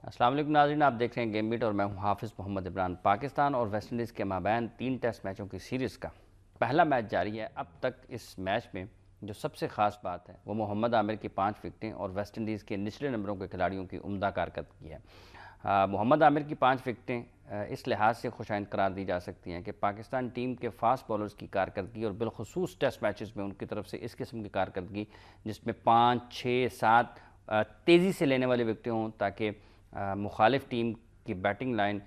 अस्सलाम वालेकुम नाज़रीन, आप देख रहे हैं गेम बीट और मैं हूं हाफिज़ मोहम्मद इमरान। पाकिस्तान और वेस्ट इंडीज़ के माबैन 3 टेस्ट मैचों की सीरीज़ का पहला मैच जारी है। अब तक इस मैच में जो सबसे ख़ास बात है वो मोहम्मद आमिर की 5 विकेटें और वेस्ट इंडीज़ के निचले नंबरों के खिलाड़ियों की उम्दा कारकर्दगी है। मोहम्मद आमिर की 5 विकेटें इस लिहाज से खुशाइंद करार दी जा सकती हैं कि पाकिस्तान टीम के फास्ट बॉलर्स की कारकर्दगी और बिलखुसूस टेस्ट मैचेस में उनकी तरफ से इस किस्म की कारकर्दगी जिसमें 5, 6, 7 तेज़ी से लेने वाली विकेटें हों ताकि मुखालिफ टीम की बैटिंग लाइन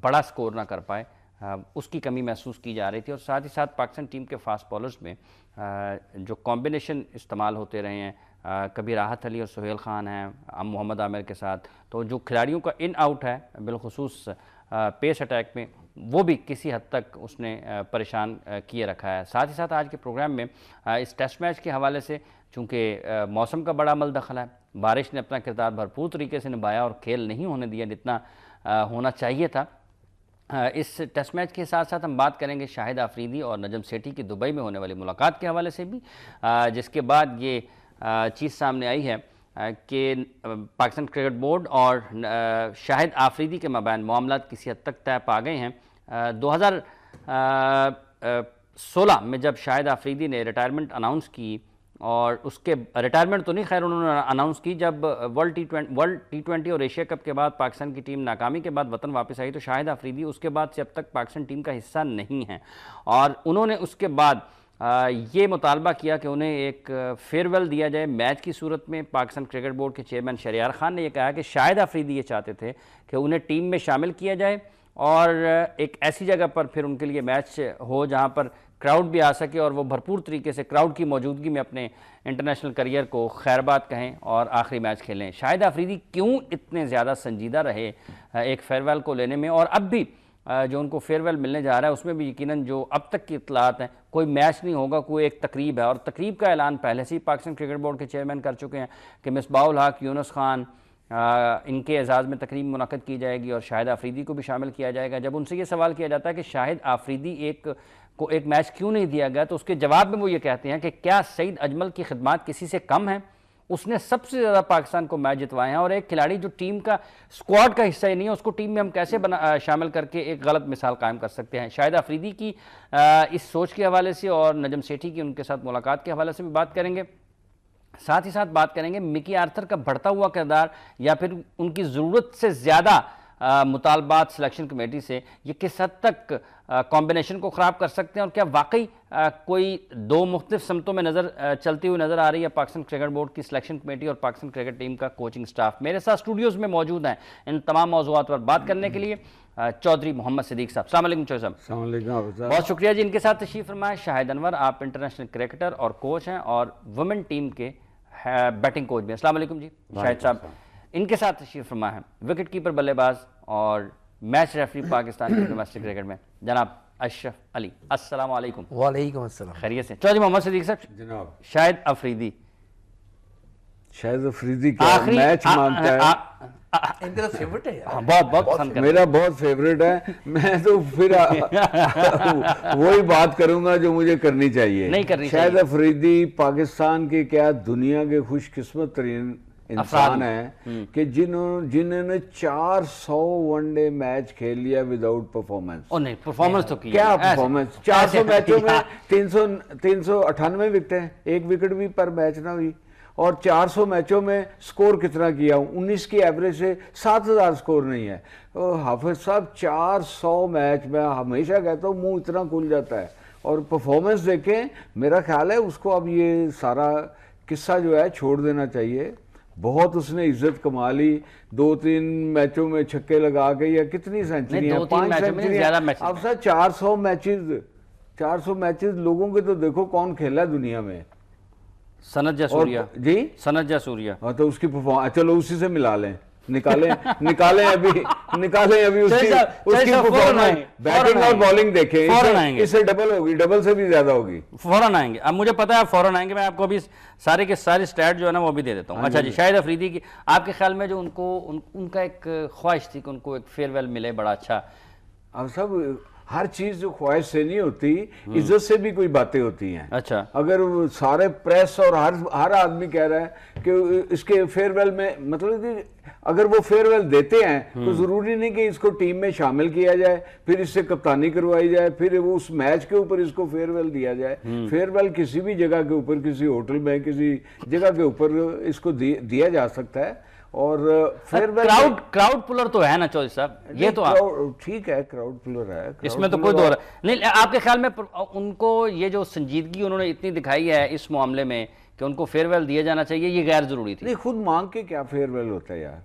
बड़ा स्कोर ना कर पाए, उसकी कमी महसूस की जा रही थी। और साथ ही साथ पाकिस्तान टीम के फास्ट बॉलर्स में जो कॉम्बिनेशन इस्तेमाल होते रहे हैं, कभी राहत अली और सुहेल खान हैं अब मोहम्मद आमिर के साथ, तो जो खिलाड़ियों का इन आउट है बिलखुसूस पेस अटैक में वो भी किसी हद तक उसने परेशान किए रखा है। साथ ही साथ आज के प्रोग्राम में इस टेस्ट मैच के हवाले से चूँकि मौसम का बड़ा अमल दखल है, बारिश ने अपना किरदार भरपूर तरीके से निभाया और खेल नहीं होने दिया जितना होना चाहिए था। इस टेस्ट मैच के साथ साथ हम बात करेंगे शाहिद आफरीदी और नजम सेठी की दुबई में होने वाली मुलाकात के हवाले से भी, जिसके बाद ये चीज़ सामने आई है कि पाकिस्तान क्रिकेट बोर्ड और शाहिद आफरीदी के माबैन मामलात किसी हद तक तय पा गए हैं। 2016 में जब शाहिद आफरीदी ने रिटायरमेंट अनाउंस की, और उसके रिटायरमेंट तो नहीं, खैर उन्होंने अनाउंस की जब वर्ल्ड टी20 और एशिया कप के बाद पाकिस्तान की टीम नाकामी के बाद वतन वापस आई, तो शाहिद आफरीदी उसके बाद से अब तक पाकिस्तान टीम का हिस्सा नहीं है। और उन्होंने उसके बाद ये मुतालबा किया कि उन्हें एक फेयरवेल दिया जाए मैच की सूरत में। पाकिस्तान क्रिकेट बोर्ड के चेयरमैन शहरियार खान ने यह कहा कि शाहिद आफरीदी ये चाहते थे कि उन्हें टीम में शामिल किया जाए और एक ऐसी जगह पर फिर उनके लिए मैच हो जहां पर क्राउड भी आ सके और वो भरपूर तरीके से क्राउड की मौजूदगी में अपने इंटरनेशनल करियर को खैरबाद कहें और आखिरी मैच खेलें। शाहिद आफरीदी क्यों इतने ज़्यादा संजीदा रहे एक फेयरवेल को लेने में, और अब भी जो उनको फेयरवेल मिलने जा रहा है उसमें भी यकीनन जो अब तक की इतलात हैं कोई मैच नहीं होगा, कोई एक तकरीब है। और तकरीब का ऐलान पहले से ही पाकिस्तान क्रिकेट बोर्ड के चेयरमैन कर चुके हैं कि मिसबाहुल हक, यूनुस खान, इनके एजाज़ में तकरीब मुनक़द की जाएगी और शाहिद आफरीदी को भी शामिल किया जाएगा। जब उनसे ये सवाल किया जाता है कि शाहिद आफरीदी को एक मैच क्यों नहीं दिया गया, तो उसके जवाब में वो ये कहते हैं कि क्या सईद अजमल की खिदमत किसी से कम है? उसने सबसे ज़्यादा पाकिस्तान को मैच जितवाए हैं और एक खिलाड़ी जो टीम का स्क्वाड का हिस्सा ही नहीं है उसको टीम में हम कैसे शामिल करके एक गलत मिसाल कायम कर सकते हैं। शाहिद आफरीदी की इस सोच के हवाले से और नजम सेठी की उनके साथ मुलाकात के हवाले से भी बात करेंगे। साथ ही साथ बात करेंगे मिकी आर्थर का बढ़ता हुआ किरदार या फिर उनकी ज़रूरत से ज़्यादा मुतालबात सिलेक्शन कमेटी से ये किस हद तक कॉम्बिनेशन को ख़राब कर सकते हैं, और क्या वाकई कोई दो मुख्तलिफ समतों में चलती हुई नज़र आ रही है पाकिस्तान क्रिकेट बोर्ड की सिलेक्शन कमेटी और पाकिस्तान क्रिकेट टीम का कोचिंग स्टाफ। मेरे साथ स्टूडियोज़ में मौजूद हैं इन तमाम मौज़ूआत पर बात करने के लिए चौधरी मोहम्मद सिद्दीक साहब। अस्सलाम वालेकुम चौधरी साहब। बहुत शुक्रिया जी। इनके साथ तशरीफ़ फरमाएं शाहिद अनवर, आप इंटरनेशनल क्रिकेटर और कोच हैं और वुमेन टीम के बैटिंग कोच भी। अस्सलाम वालेकुम जी शाहिद साहब। इनके साथ तशरीफ़ फरमा है विकेट कीपर, बल्लेबाज और मैच रेफरी पाकिस्तान के डोमेस्टिक क्रिकेट में जनाब अशरफ अली। अस्सलाम वालेकुम। वालेकुम अस्सलाम। खैरियत से? चौधरी मोहम्मद सिद्दीक साहब जनाब, शाहिद अफरीदी क्या मैच मांगता है? इनका तो फेवरेट है यार। बहुत पसंद करते हैं। मेरा बहुत फेवरेट है। मैं तो फिर वही बात करूंगा जो मुझे करनी चाहिए। नहीं करनी शाहिद चाहिए। अफरीदी पाकिस्तान के क्या दुनिया के खुशकिस्मत तरीन इंसान है कि जिन्होंने 400 वनडे मैच खेल लिया विदाउट परफॉर्मेंस। ओ नहीं, परफॉर्मेंस तो की क्या परफॉर्मेंस? 400 मैचों में 398 विकेटें, एक विकेट भी पर मैच ना हुई। और 400 मैचों में स्कोर कितना किया? 19 की एवरेज से 7000 स्कोर नहीं है। हाफिज साहब 400 मैच में हमेशा कहता हूँ मुंह इतना खुल जाता है। और परफॉर्मेंस देखें, मेरा ख्याल है उसको अब ये सारा किस्सा जो है छोड़ देना चाहिए। बहुत उसने इज्जत कमा ली, 2-3 मैचों में छक्के लगा के, या कितनी सेंचुरियां, 5 सेंचुरियां। अब सर 400 मैचेस लोगों के तो देखो कौन खेला है दुनिया में। सनत जसूरिया जी, सनत जसूरिया। हाँ, तो उसकी परफॉर्मेंस चलो उसी से मिला लें, निकालें अभी उसकी परफॉर्मेंस, बैटिंग और बॉलिंग देखें, इससे डबल होगी, डबल से भी ज्यादा होगी। फौरन आएंगे। अब मुझे पता है फौरन आएंगे। मैं आपको अभी सारे के सारे स्टैट जो है ना वो भी दे देता हूँ। अच्छा जी, शाहिद अफरीदी की आपके ख्याल में जो उनका एक ख्वाहिश थी कि उनको एक फेयरवेल मिले बड़ा अच्छा? अब सब हर चीज जो ख्वाहिश से नहीं होती, इज्जत से भी कोई बातें होती हैं। अच्छा, अगर वो सारे प्रेस और हर आदमी कह रहा है कि इसके फेयरवेल में, मतलब कि अगर वो फेयरवेल देते हैं तो जरूरी नहीं कि इसको टीम में शामिल किया जाए, फिर इससे कप्तानी करवाई जाए, फिर वो उस मैच के ऊपर इसको फेयरवेल दिया जाए। फेयरवेल किसी भी जगह के ऊपर, किसी होटल में, किसी जगह के ऊपर इसको दिया जा सकता है। और फेयरवेल क्राउड पुलर तो है ना चौधरी साहब, ये तो ठीक है, क्राउड पुलर है, इसमें तो कोई दौर नहीं। आपके ख्याल में उनको ये जो संजीदगी उन्होंने इतनी दिखाई है इस मामले में कि उनको फेयरवेल दिया जाना चाहिए, ये गैर जरूरी थी? नहीं, खुद मांग के क्या फेयरवेल होता है यार?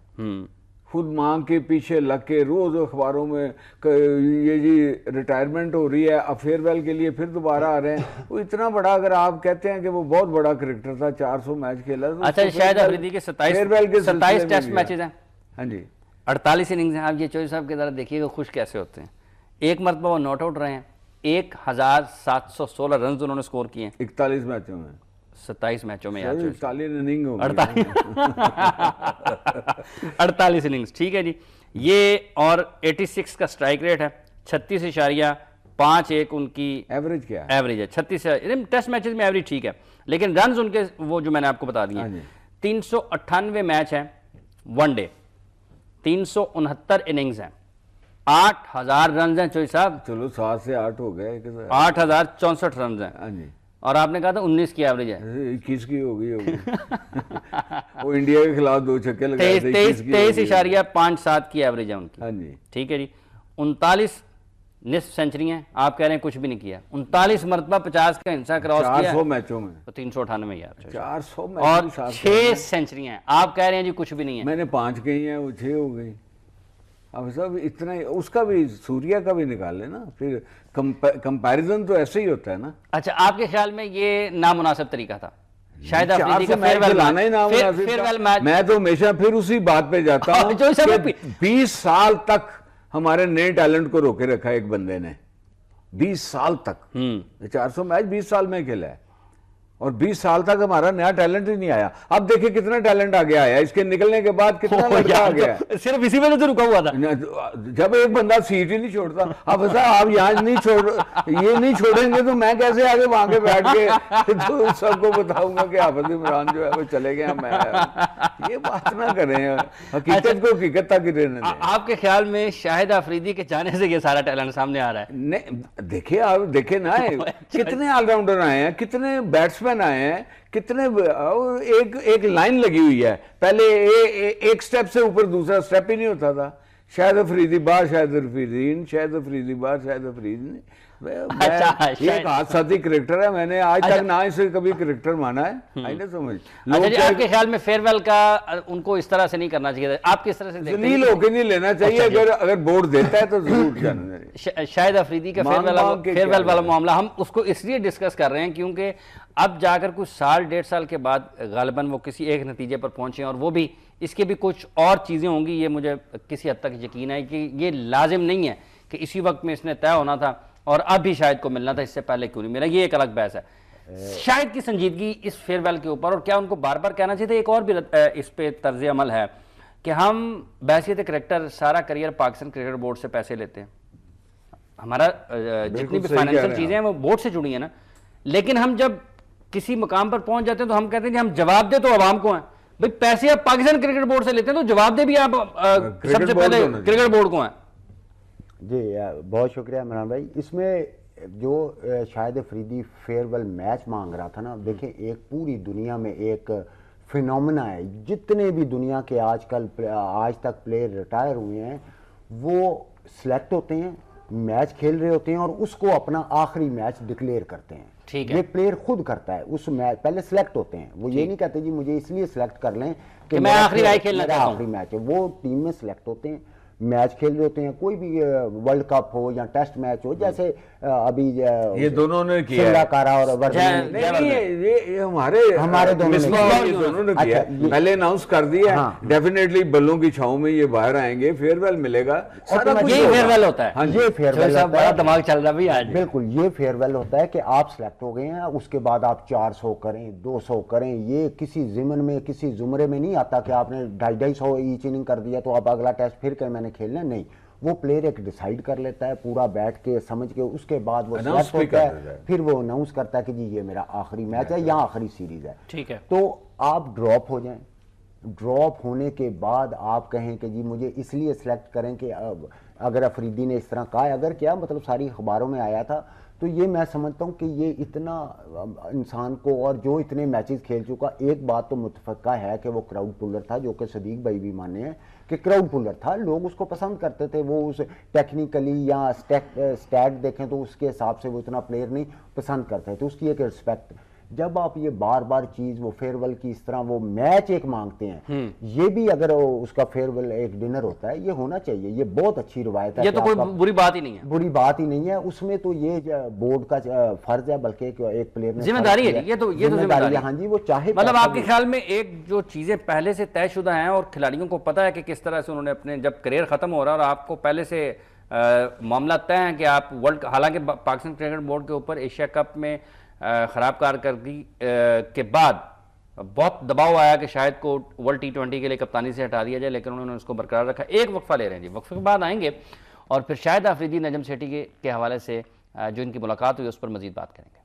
खुद मांग के पीछे लग के रोज अखबारों में ये जी रिटायरमेंट हो रही है, अब फेयरवेल के लिए फिर दोबारा आ रहे हैं। वो इतना बड़ा, अगर आप कहते हैं कि वो बहुत बड़ा क्रिकेटर था, 400 मैच खेला, तो अच्छा, शाहिद अफरीदी के 27 टेस्ट मैचेज हैं। हाँ जी, 48 इनिंग्स हैं। आप ये चौधरी साहब की तरह देखिएगा खुश कैसे होते हैं। एक मरतबा वो नॉट आउट रहे हैं, 1716 रन उन्होंने स्कोर किए हैं 41 मैचों में, 27 मैचों में। 40 इनिंग हो 48 इनिंग्स, ठीक है जी। ये और 86 का स्ट्राइक रेट है, 36.51 उनकी एवरेज क्या है? एवरेज है 36। टेस्ट मैचेस में एवरेज ठीक है, लेकिन रन उनके वो जो मैंने आपको बता दिए, 398 मैच है वनडे, 369 इनिंग्स हैं, 8000 रन हैं चौधरी साहब। चलो 7 से 8 हो गए, 8064 रन हैं। हाँ जी, और आपने कहा था 19 की एवरेज है, 21 की होगी वो इंडिया के खिलाफ 2 छक्के लगाए थे, 23.57 की एवरेज है उनकी। हाँ जी, ठीक है जी। 39 निस्फ सेंचुरी हैं, आप कह रहे हैं कुछ भी नहीं किया। 39 मरतबा 50 का हिस्सा क्रॉस किया 400 मैचों में, तो 398 यार, 400 और 6 सेंचुरी हैं, आप कह रहे हैं जी कुछ भी नहीं है। मैंने 5 कही हैं, वो 6 हो गई। अब सब इतना ही, उसका भी सूर्या का भी निकाल लेना, फिर कंपैरिजन तो ऐसे ही होता है ना। अच्छा, आपके ख्याल में ये नामुनासिब तरीका था शाहिद अफरीदी का फेयरवेल मैच? मैं तो हमेशा फिर उसी बात पे जाता हूँ, 20 साल तक हमारे नए टैलेंट को रोके रखा है एक बंदे ने, 20 साल तक। 400 मैच 20 साल में खेला है, और 20 साल तक हमारा नया टैलेंट ही नहीं आया। अब देखिए कितना टैलेंट आ गया है, इसके निकलने के बाद कितना लड़का आ गया। तो सिर्फ इसी वजह से रुका हुआ था, जब एक बंदा सीट ही नहीं छोड़ता। अब ऐसा आप यहाँ नहीं ये नहीं छोड़ेंगे तो मैं कैसे आगे वहां के बैठ के तो सबको बताऊंगा कि हाफिज इमरान जो है वो चले गए, मैं। ये बात ना करें, हकीकत को हकीकत तक ही रहने दें। आपके ख्याल में शाहिद अफरीदी के जाने से ये सारा टैलेंट सामने आ रहा है? नहीं, देखिए आप देखे ना, कितने ऑलराउंडर आए हैं, कितने बैट्समैन आए हैं, कितने एक लाइन लगी हुई है। पहले एक स्टेप से ऊपर दूसरा स्टेप ही नहीं होता था। शाहिद अफरीदी बार, शाहिद अफरीदी, शाहिद अफरीदी बार, शाहिद अफरीदी। एक हादसाती क्रिकेटर है, मैंने आज तक ना इसे कभी क्रिकेटर माना है। आई ना समझ। अच्छा, आपके ख्याल में फेयरवेल का उनको इस तरह से नहीं करना चाहिए, आप किस तरह से देखते हैं? जलील होके नहीं लेना चाहिए, अगर बोर्ड देता है तो जरूर जाना चाहिए। शाहिद अफरीदी का फेयरवेल वाला मामला हम उसको इसलिए डिस्कस कर रहे हैं क्योंकि अब जाकर कुछ साल 1.5 साल के बाद गालिबन वो किसी एक नतीजे पर पहुंचे, और वो भी इसके भी कुछ और चीज़ें होंगी। ये मुझे किसी हद तक यकीन है कि ये लाजिम नहीं है कि इसी वक्त में इसने तय होना था और अब भी शायद को मिलना था, इससे पहले क्यों नहीं मिला, ये एक अलग बहस है। शायद की संजीदगी इस फेयरवेल के ऊपर, और क्या उनको बार बार कहना चाहिए? एक और भी इस पे तर्ज अमल है कि हम बहसीत क्रिकेटर सारा करियर पाकिस्तान क्रिकेट बोर्ड से पैसे लेते हैं, हमारा जितनी भी फाइनेंशियल चीज़ें हैं वो बोर्ड से जुड़ी है ना, लेकिन हम जब किसी मुकाम पर पहुंच जाते हैं तो हम कहते हैं कि हम जवाब दे तो आवाम को हैं। भाई पैसे आप पाकिस्तान क्रिकेट बोर्ड से लेते हैं तो जवाब दे भी आप सबसे पहले क्रिकेट बोर्ड को हैं। जी बहुत शुक्रिया इमरान भाई। इसमें जो शाहिद अफरीदी फेयरवेल मैच मांग रहा था ना, देखें एक पूरी दुनिया में एक फिनोमेना है। जितने भी दुनिया के आज तक प्लेयर रिटायर हुए हैं वो सिलेक्ट होते हैं, मैच खेल रहे होते हैं और उसको अपना आखिरी मैच डिक्लेयर करते हैं। ठीक है, ये प्लेयर खुद करता है उस मैच, पहले सिलेक्ट होते हैं, वो ये नहीं कहते जी मुझे इसलिए सिलेक्ट कर लें कि मैं आखिरी मैच खेलना चाहता हूं। आखिरी मैच है, वो टीम में सिलेक्ट होते हैं, मैच खेल रहे होते हैं, कोई भी वर्ल्ड कप हो या टेस्ट मैच हो, जैसे अभी ये दोनों ने किया, कारा और ये हमारे दोनों ने किया, पहले अनाउंस कर दिया। डेफिनेटली बल्लों की छांव में ये बाहर आएंगे, फेयरवेल मिलेगा, यही फेयरवेल होता है। हाँ, ये फेयरवेल बड़ा दिमाग चल रहा है आज। बिल्कुल, ये फेयरवेल होता है कि आप सिलेक्ट हो गए हैं, उसके बाद आप 400 करें, 200 करें, ये किसी जिमन में किसी जुमरे में नहीं आता कि आपने 250 ईच इनिंग कर दिया तो अब अगला टेस्ट फिर के मैंने खेलना, नहीं। वो प्लेयर एक डिसाइड कर लेता है पूरा बैठ के समझ के, उसके बाद वो Announce सेलेक्ट भी होता कर देता है, है। फिर वो अनाउंस करता है कि जी ये मेरा आखिरी मैच है या आखिरी सीरीज है। ठीक है। तो आप ड्रॉप हो जाएं, ड्रॉप होने के बाद आप कहें कि जी मुझे इसलिए सिलेक्ट करें कि अगर अफरीदी ने इस तरह कहा है, अगर क्या मतलब सारी अखबारों में आया था, तो ये मैं समझता हूँ कि ये इतना इंसान को, और जो इतने मैचेस खेल चुका, एक बात तो मुतफक्का है कि वो क्राउड पुलर था, जो कि सदीक भाई भी माने हैं कि क्राउड पुलर था, लोग उसको पसंद करते थे। वो उस टेक्निकली या स्टैट देखें तो उसके हिसाब से वो इतना प्लेयर नहीं पसंद करते थे, उसकी एक रिस्पेक्ट। जब आप ये बार बार चीज वो फेयरवेल की इस तरह वो मैच एक मांगते हैं, ये भी अगर उसका फेयरवेल एक डिनर होता है, ये होना चाहिए, ये बहुत अच्छी रवायत है। ये तो कोई बुरी बात ही नहीं है, बुरी बात ही नहीं है उसमें, तो ये बोर्ड का फर्ज है, बल्कि एक प्लेयर ने जिम्मेदारी है जी, ये तो जिम्मेदारी है। हाँ जी, वो चाहे मतलब आपके ख्याल में एक जो चीजें पहले से तयशुदा हैं और खिलाड़ियों को पता है कि किस तरह से उन्होंने अपने, जब करियर खत्म हो रहा है और आपको पहले से मामला तय है कि आप वर्ल्ड, हालांकि पाकिस्तान क्रिकेट बोर्ड के ऊपर एशिया कप में खराब कारकर्दगी के बाद बहुत दबाव आया कि शायद को वर्ल्ड T20 के लिए कप्तानी से हटा दिया जाए, लेकिन उन्होंने उसको बरकरार रखा। एक वक्फा ले रहे हैं जी, वक्फे के बाद आएंगे और फिर शाहिद आफरीदी नजम सेठी के हवाले से जो इनकी मुलाकात हुई उस पर मजीद बात करेंगे।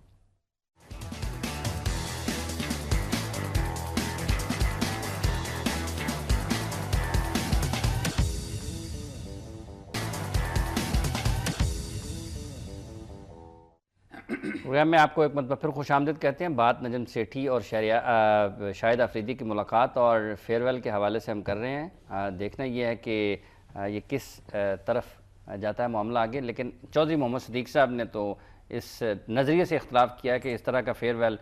प्रोग्राम में आपको एक मतलब फिर खुशामदीद कहते हैं। बात नजम सेठी और शाहिद आफरीदी की मुलाकात और फेयरवेल के हवाले से हम कर रहे हैं। देखना यह है कि ये किस तरफ जाता है मामला आगे, लेकिन चौधरी मोहम्मद सदीक साहब ने तो इस नज़रिए से इख्तलाफ किया कि इस तरह का फेयरवेल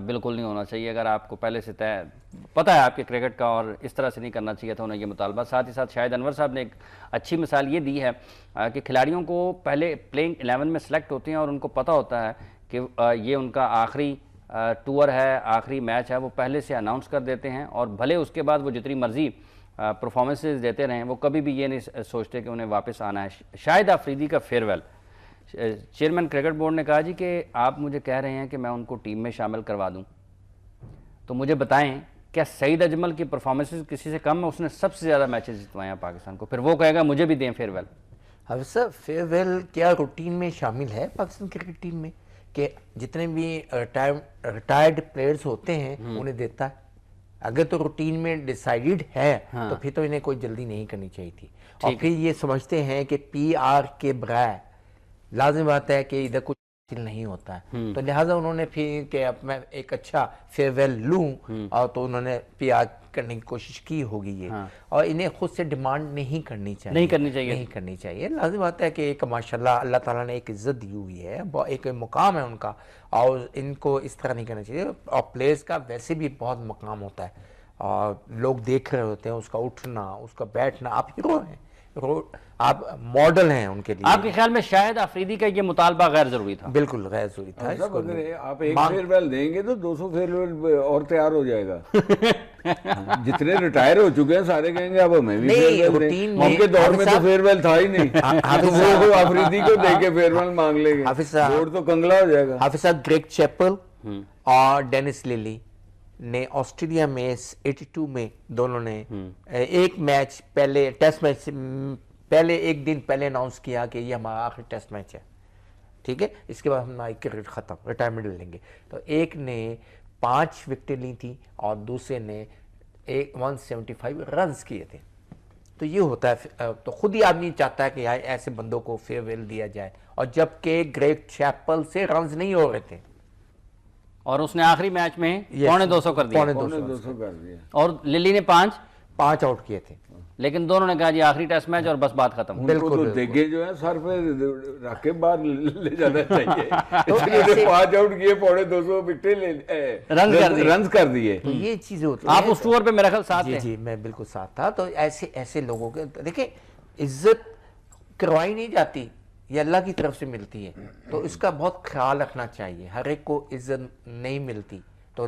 बिल्कुल नहीं होना चाहिए। अगर आपको पहले से तय पता है आपके क्रिकेट का और इस तरह से नहीं करना चाहिए था उन्हें ये मुतालबा। साथ ही साथ शाहिद अनवर साहब ने एक अच्छी मिसाल ये दी है कि खिलाड़ियों को पहले प्लेइंग 11 में सेलेक्ट होते हैं और उनको पता होता है कि ये उनका आखिरी टूर है, आखिरी मैच है, वो पहले से अनाउंस कर देते हैं और भले उसके बाद वो जितनी मर्जी परफॉर्मेंसेज देते रहें, वो कभी भी ये नहीं सोचते कि उन्हें वापस आना है। शाहिद आफरीदी का फेयरवेल, चेयरमैन क्रिकेट बोर्ड ने कहा जी कि आप मुझे कह रहे हैं कि मैं उनको टीम में शामिल करवा दूं, तो मुझे बताएं क्या सईद अजमल की परफॉर्मेंसेज किसी से कम है? उसने सबसे ज़्यादा मैचेस जितवाए हैं पाकिस्तान को, फिर वो कहेगा मुझे भी दें फेयरवेल। अब सर फेयरवेल क्या रूटीन में शामिल है पाकिस्तान क्रिकेट टीम में कि जितने भी रिटायर्ड प्लेयर्स होते हैं उन्हें देता है? अगर तो रूटीन में डिसाइडेड है तो फिर तो इन्हें कोई जल्दी नहीं करनी चाहिए थी। और फिर ये समझते हैं कि PR के बगैर लाजिम बात है कि इधर कुछ नहीं होता है, तो लिहाजा उन्होंने फिर कि अब मैं एक अच्छा फेयरवेल लूं और तो उन्होंने PR करने की कोशिश की होगी ये। और इन्हें खुद से डिमांड नहीं करनी चाहिए। लाजिम बात है कि एक माशाल्लाह अल्लाह ताला ने एक इज्जत दी हुई है, एक मुकाम है उनका, और इनको इस तरह नहीं करना चाहिए। और प्लेयर्स का वैसे भी बहुत मकाम होता है और लोग देख रहे होते हैं उसका उठना, उसका बैठना। आप हीरो हैं, आप मॉडल हैं उनके लिए। आपके ख्याल में शाहिद आफरीदी का ये मुतालबा गैर जरूरी था? बिल्कुल गैर जरूरी था। अगर आप एक फेयरवेल देंगे तो 200 फेयरवेल और तैयार हो जाएगा। जितने रिटायर हो चुके हैं सारे कहेंगे अब हमें भी फेयरवेल दें। उनके दौर में तो फेयरवेल था ही नहीं, तो वो आफरीदी को देके फेयरवेल मांग लेंगे, बोर्ड तो कंगला हो जाएगा। हाफिज साहब ग्रेग चैपल और डेनिस लिली ने ऑस्ट्रेलिया में 82 में दोनों ने एक मैच पहले, टेस्ट मैच पहले एक दिन पहले अनाउंस किया कि ये हमारा आखिरी टेस्ट मैच है, ठीक है, इसके बाद हमारी क्रिकेट खत्म, रिटायरमेंट ले लेंगे। तो एक ने 5 विकेटें ली थी और दूसरे ने 175 रन्स किए थे। तो ये होता है, तो खुद ही आदमी चाहता है कि यार ऐसे बंदों को फेयरवेल दिया जाए, और जबकि ग्रेग चैपल से रन्स नहीं हो रहे थे और उसने आखिरी मैच में 250 कर दिया, 250 कर दिया, और लिली ने 5 आउट किए थे। लेकिन दोनों ने कहा जी आखिरी टेस्ट मैच और बस बात खत्म। बिल्कुल, तो देखे जो है सर पे रख के बाहर ले जाना चाहिए। तो 5 आउट किए, 250 विकेट रन कर दिए। तो ये चीजें होती हैं। आप उस टूर पे मेरा ख्याल साथ थे। जी, मैं बिल्कुल साथ था। तो ऐसे लोगों के देखिए, इज्जत करवाई नहीं जाती, ये अल्लाह की तरफ से मिलती है, तो इसका बहुत ख्याल रखना चाहिए। हर एक को इज्जत नहीं मिलती, तो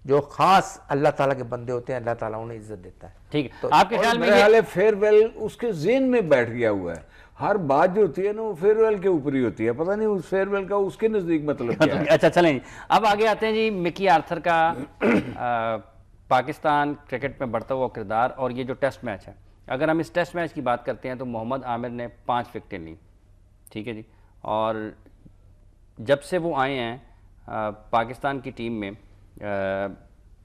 जो खास अल्लाह ताला के बंदे होते हैं, अल्लाह ताला उन्हें इज्जत देता है। ठीक है, तो आपके ख्याल में ये फेयरवेल उसके ज़हन में बैठ गया हुआ है। हर बात जो होती है ना वो फेयरवेल के ऊपर ही होती है, पता नहीं उस फेयरवेल का उसके नजदीक मतलब क्या है। अच्छा चलें, अब आगे आते हैं जी मिकी आर्थर का पाकिस्तान क्रिकेट में बढ़ता हुआ किरदार और ये जो टेस्ट मैच है अगर हम इस टेस्ट मैच की बात करते हैं तो मोहम्मद आमिर ने 5 विकेटें ली, ठीक है जी, और जब से वो आए हैं पाकिस्तान की टीम में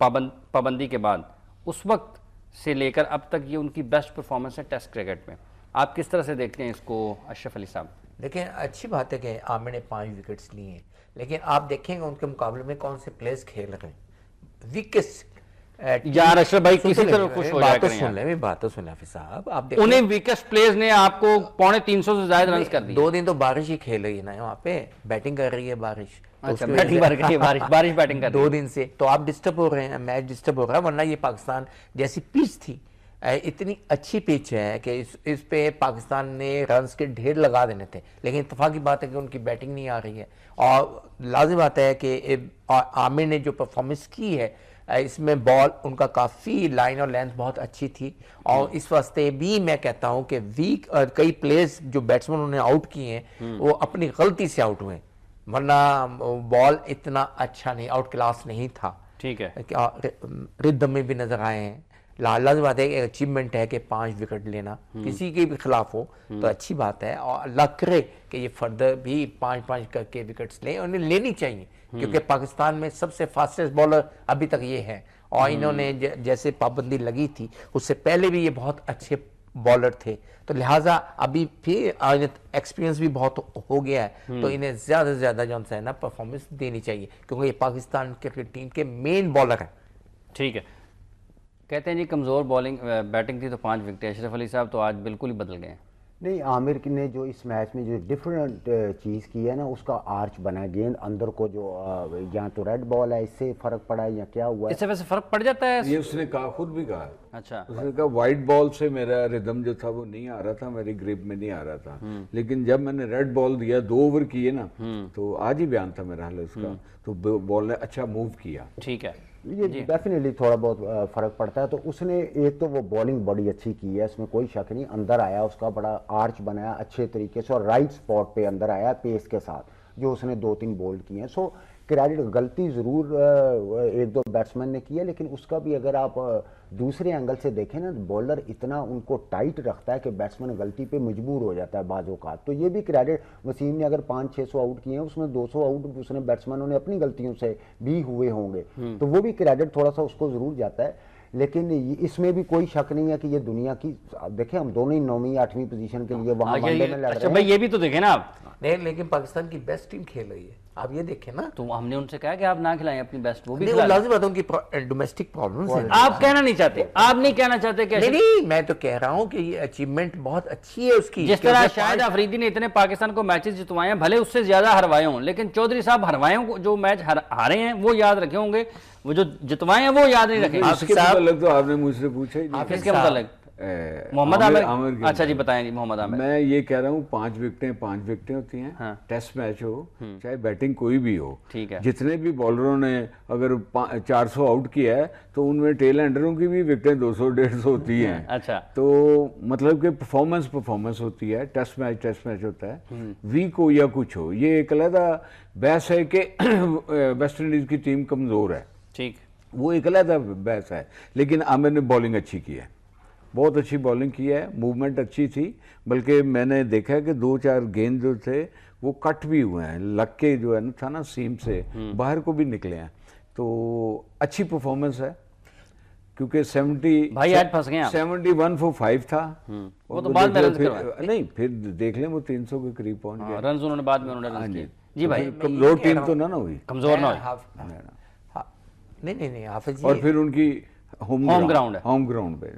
पाबंदी के बाद, उस वक्त से लेकर अब तक ये उनकी बेस्ट परफॉर्मेंस है टेस्ट क्रिकेट में। आप किस तरह से देखते हैं इसको अशरफ अली साहब? देखिए, अच्छी बात है कि आमिर ने 5 विकेट्स लिए हैं, लेकिन आप देखेंगे उनके मुकाबले में कौन से प्लेयर्स खेल रहे हैं। वीकेस्ट यार अशरफ भाई किसी तरह खुश हो जाया करें यार। बात तो सुन हाफिज साहब, आप उन्हें वीकेस्ट प्लेयर्स ने आपको 350 से ज्यादा रन कर दिए। 2 दिन तो बारिश ही खेल रही है ना वहाँ पे, बैटिंग कर रही है बारिश। अच्छा, बैटिंग कर रही है बारिश बैटिंग कर रही है 2 दिन से, तो आप डिस्टर्ब हो रहे हैं, मैच डिस्टर्ब हो रहा है। वरना ये पाकिस्तान जैसी पिच थी, इतनी अच्छी पिच है कि इस पे पाकिस्तान ने रन्स के ढेर लगा देने थे, लेकिन इत्तेफाक की बात है कि उनकी बैटिंग नहीं आ रही है। और लाजिम बात है कि आमिर ने जो परफॉर्मेंस की है इसमें बॉल उनका काफ़ी लाइन और लेंथ बहुत अच्छी थी, और इस वास्ते भी मैं कहता हूं कि कई प्लेयर्स जो बैट्समैन उन्होंने आउट किए हैं वो अपनी गलती से आउट हुए, वरना बॉल इतना अच्छा नहीं, आउट क्लास नहीं था। ठीक है, रिदम में भी नजर आए हैं। लाजिम बात है, एक अचीवमेंट है कि 5 विकेट लेना किसी के भी खिलाफ हो तो अच्छी बात है, और अल्लाह करे कि ये फर्दर भी 5-5 करके विकेट्स लें, उन्हें लेनी चाहिए, क्योंकि पाकिस्तान में सबसे फास्टेस्ट बॉलर अभी तक ये है, और इन्होंने जैसे पाबंदी लगी थी उससे पहले भी ये बहुत अच्छे बॉलर थे, तो लिहाजा अभी फिर एक्सपीरियंस भी बहुत हो गया है, तो इन्हें ज्यादा से ज्यादा जो है ना परफॉर्मेंस देनी चाहिए, क्योंकि ये पाकिस्तान क्रिकेट टीम के मेन बॉलर है। ठीक है, कहते हैं जी कमज़ोर बॉलिंग बैटिंग थी तो 5 विकेट। अशरफ अली साहब तो आज बिल्कुल ही बदल गए। नहीं, आमिर ने जो इस मैच में जो डिफरेंट चीज़ की है ना, उसका आर्च बना, गेंद अंदर को जो या तो रेड बॉल है इससे फ़र्क पड़ा है या क्या हुआ है, इससे वैसे फ़र्क पड़ जाता है? ये उसने कहा, खुद भी कहा। अच्छा, उसने कहा वाइट बॉल से मेरा रिदम जो था वो नहीं आ रहा था, मेरी ग्रिप में नहीं आ रहा था, लेकिन जब मैंने रेड बॉल दिया, 2 ओवर किए ना, तो आज ही बयान था मेरा हाल उसका, तो बॉल ने अच्छा मूव किया। ठीक है, ये डेफिनेटली थोड़ा बहुत फ़र्क पड़ता है। तो उसने एक तो वो बॉलिंग बड़ी अच्छी की है, इसमें कोई शक नहीं, अंदर आया, उसका बड़ा आर्च बनाया अच्छे तरीके से, और राइट स्पॉट पे अंदर आया पेस के साथ, जो उसने 2-3 बोल्ड किए हैं। सो क्रेडिट, गलती ज़रूर 1-2 बैट्समैन ने की है, लेकिन उसका भी अगर आप दूसरे एंगल से देखें ना, बॉलर इतना उनको टाइट रखता है कि बैट्समैन गलती पे मजबूर हो जाता है बाजों का। तो ये भी क्रेडिट, वसीम ने अगर 500-600 आउट किए हैं, उसमें 200 आउट उसने बैट्समैनों ने अपनी गलतियों से भी हुए होंगे, तो वो भी क्रेडिट थोड़ा सा उसको ज़रूर जाता है। लेकिन इसमें भी कोई शक नहीं है कि ये दुनिया की, देखें हम दोनों ही 9वीं 8वीं पोजीशन के लिए वहां वनडे में लड़ रहे हैं। अच्छा भाई, ये भी तो देखें ना आप। नहीं, लेकिन पाकिस्तान की बेस्ट टीम खेल रही है, आप ये देखें ना। तो हमने उनसे कहा कि आप ना खिलाएं अपनी बेस्ट, वो भी नहीं, वो लाजिम बात है, उनकी डोमेस्टिक प्रॉब्लम्स हैं। आप कहना नहीं चाहते, आप नहीं कहना चाहते कि नहीं, मैं तो कह रहा हूं कि ये अचीवमेंट बहुत अच्छी है उसकी। जिस तरह शाहिद अफरीदी ने इतने पाकिस्तान को मैचेस जितवाए हैं, भले उससे ज्यादा हरवाए हों, लेकिन चौधरी साहब हरवाए हों, जो मैच हारे हैं वो याद रखे होंगे, वो जो जितवाए हैं वो याद नहीं रखेंगे। इसके मतलब तो आपने मुझसे पूछा ही नहीं। किसके मतलब? मोहम्मद आमिर। अच्छा जी, बताएं जी मोहम्मद आमिर। मैं ये कह रहा हूँ 5 विकेटें होती हैं। हाँ। टेस्ट मैच हो चाहे बैटिंग कोई भी हो, ठीक है, जितने भी बॉलरों ने अगर 400 आउट किया है तो उनमें टेल एंडरों की भी विकेटें 200-150 होती हैं। अच्छा, तो मतलब कि परफॉर्मेंस होती है। टेस्ट मैच होता है, वीक हो या कुछ हो, ये एक अलग बहस है कि वेस्ट इंडीज की टीम कमजोर है, ठीक, वो एक अलग बहस है। लेकिन आमिर ने बॉलिंग अच्छी की है, बहुत अच्छी बॉलिंग की है, मूवमेंट अच्छी थी, बल्कि मैंने देखा है कि 2-4 गेंद जो थे वो कट भी हुए हैं, लग के जो है ना था ना सीम से बाहर को भी निकले हैं, तो अच्छी परफॉर्मेंस है। क्योंकि 70 भाई आज फंस गए आप। 71 for 5 था, वो तो बाद में रन करवाए, नहीं फिर देख लें वो 300 के करीब पहुंच गए रन, उन्होंने बाद में उन्होंने रन किए। जी भाई, कमजोर टीम तो ना हुई, कमजोर ना हुई। नहीं हाफिज जी, और फिर उनकी होम ग्राउंड पे।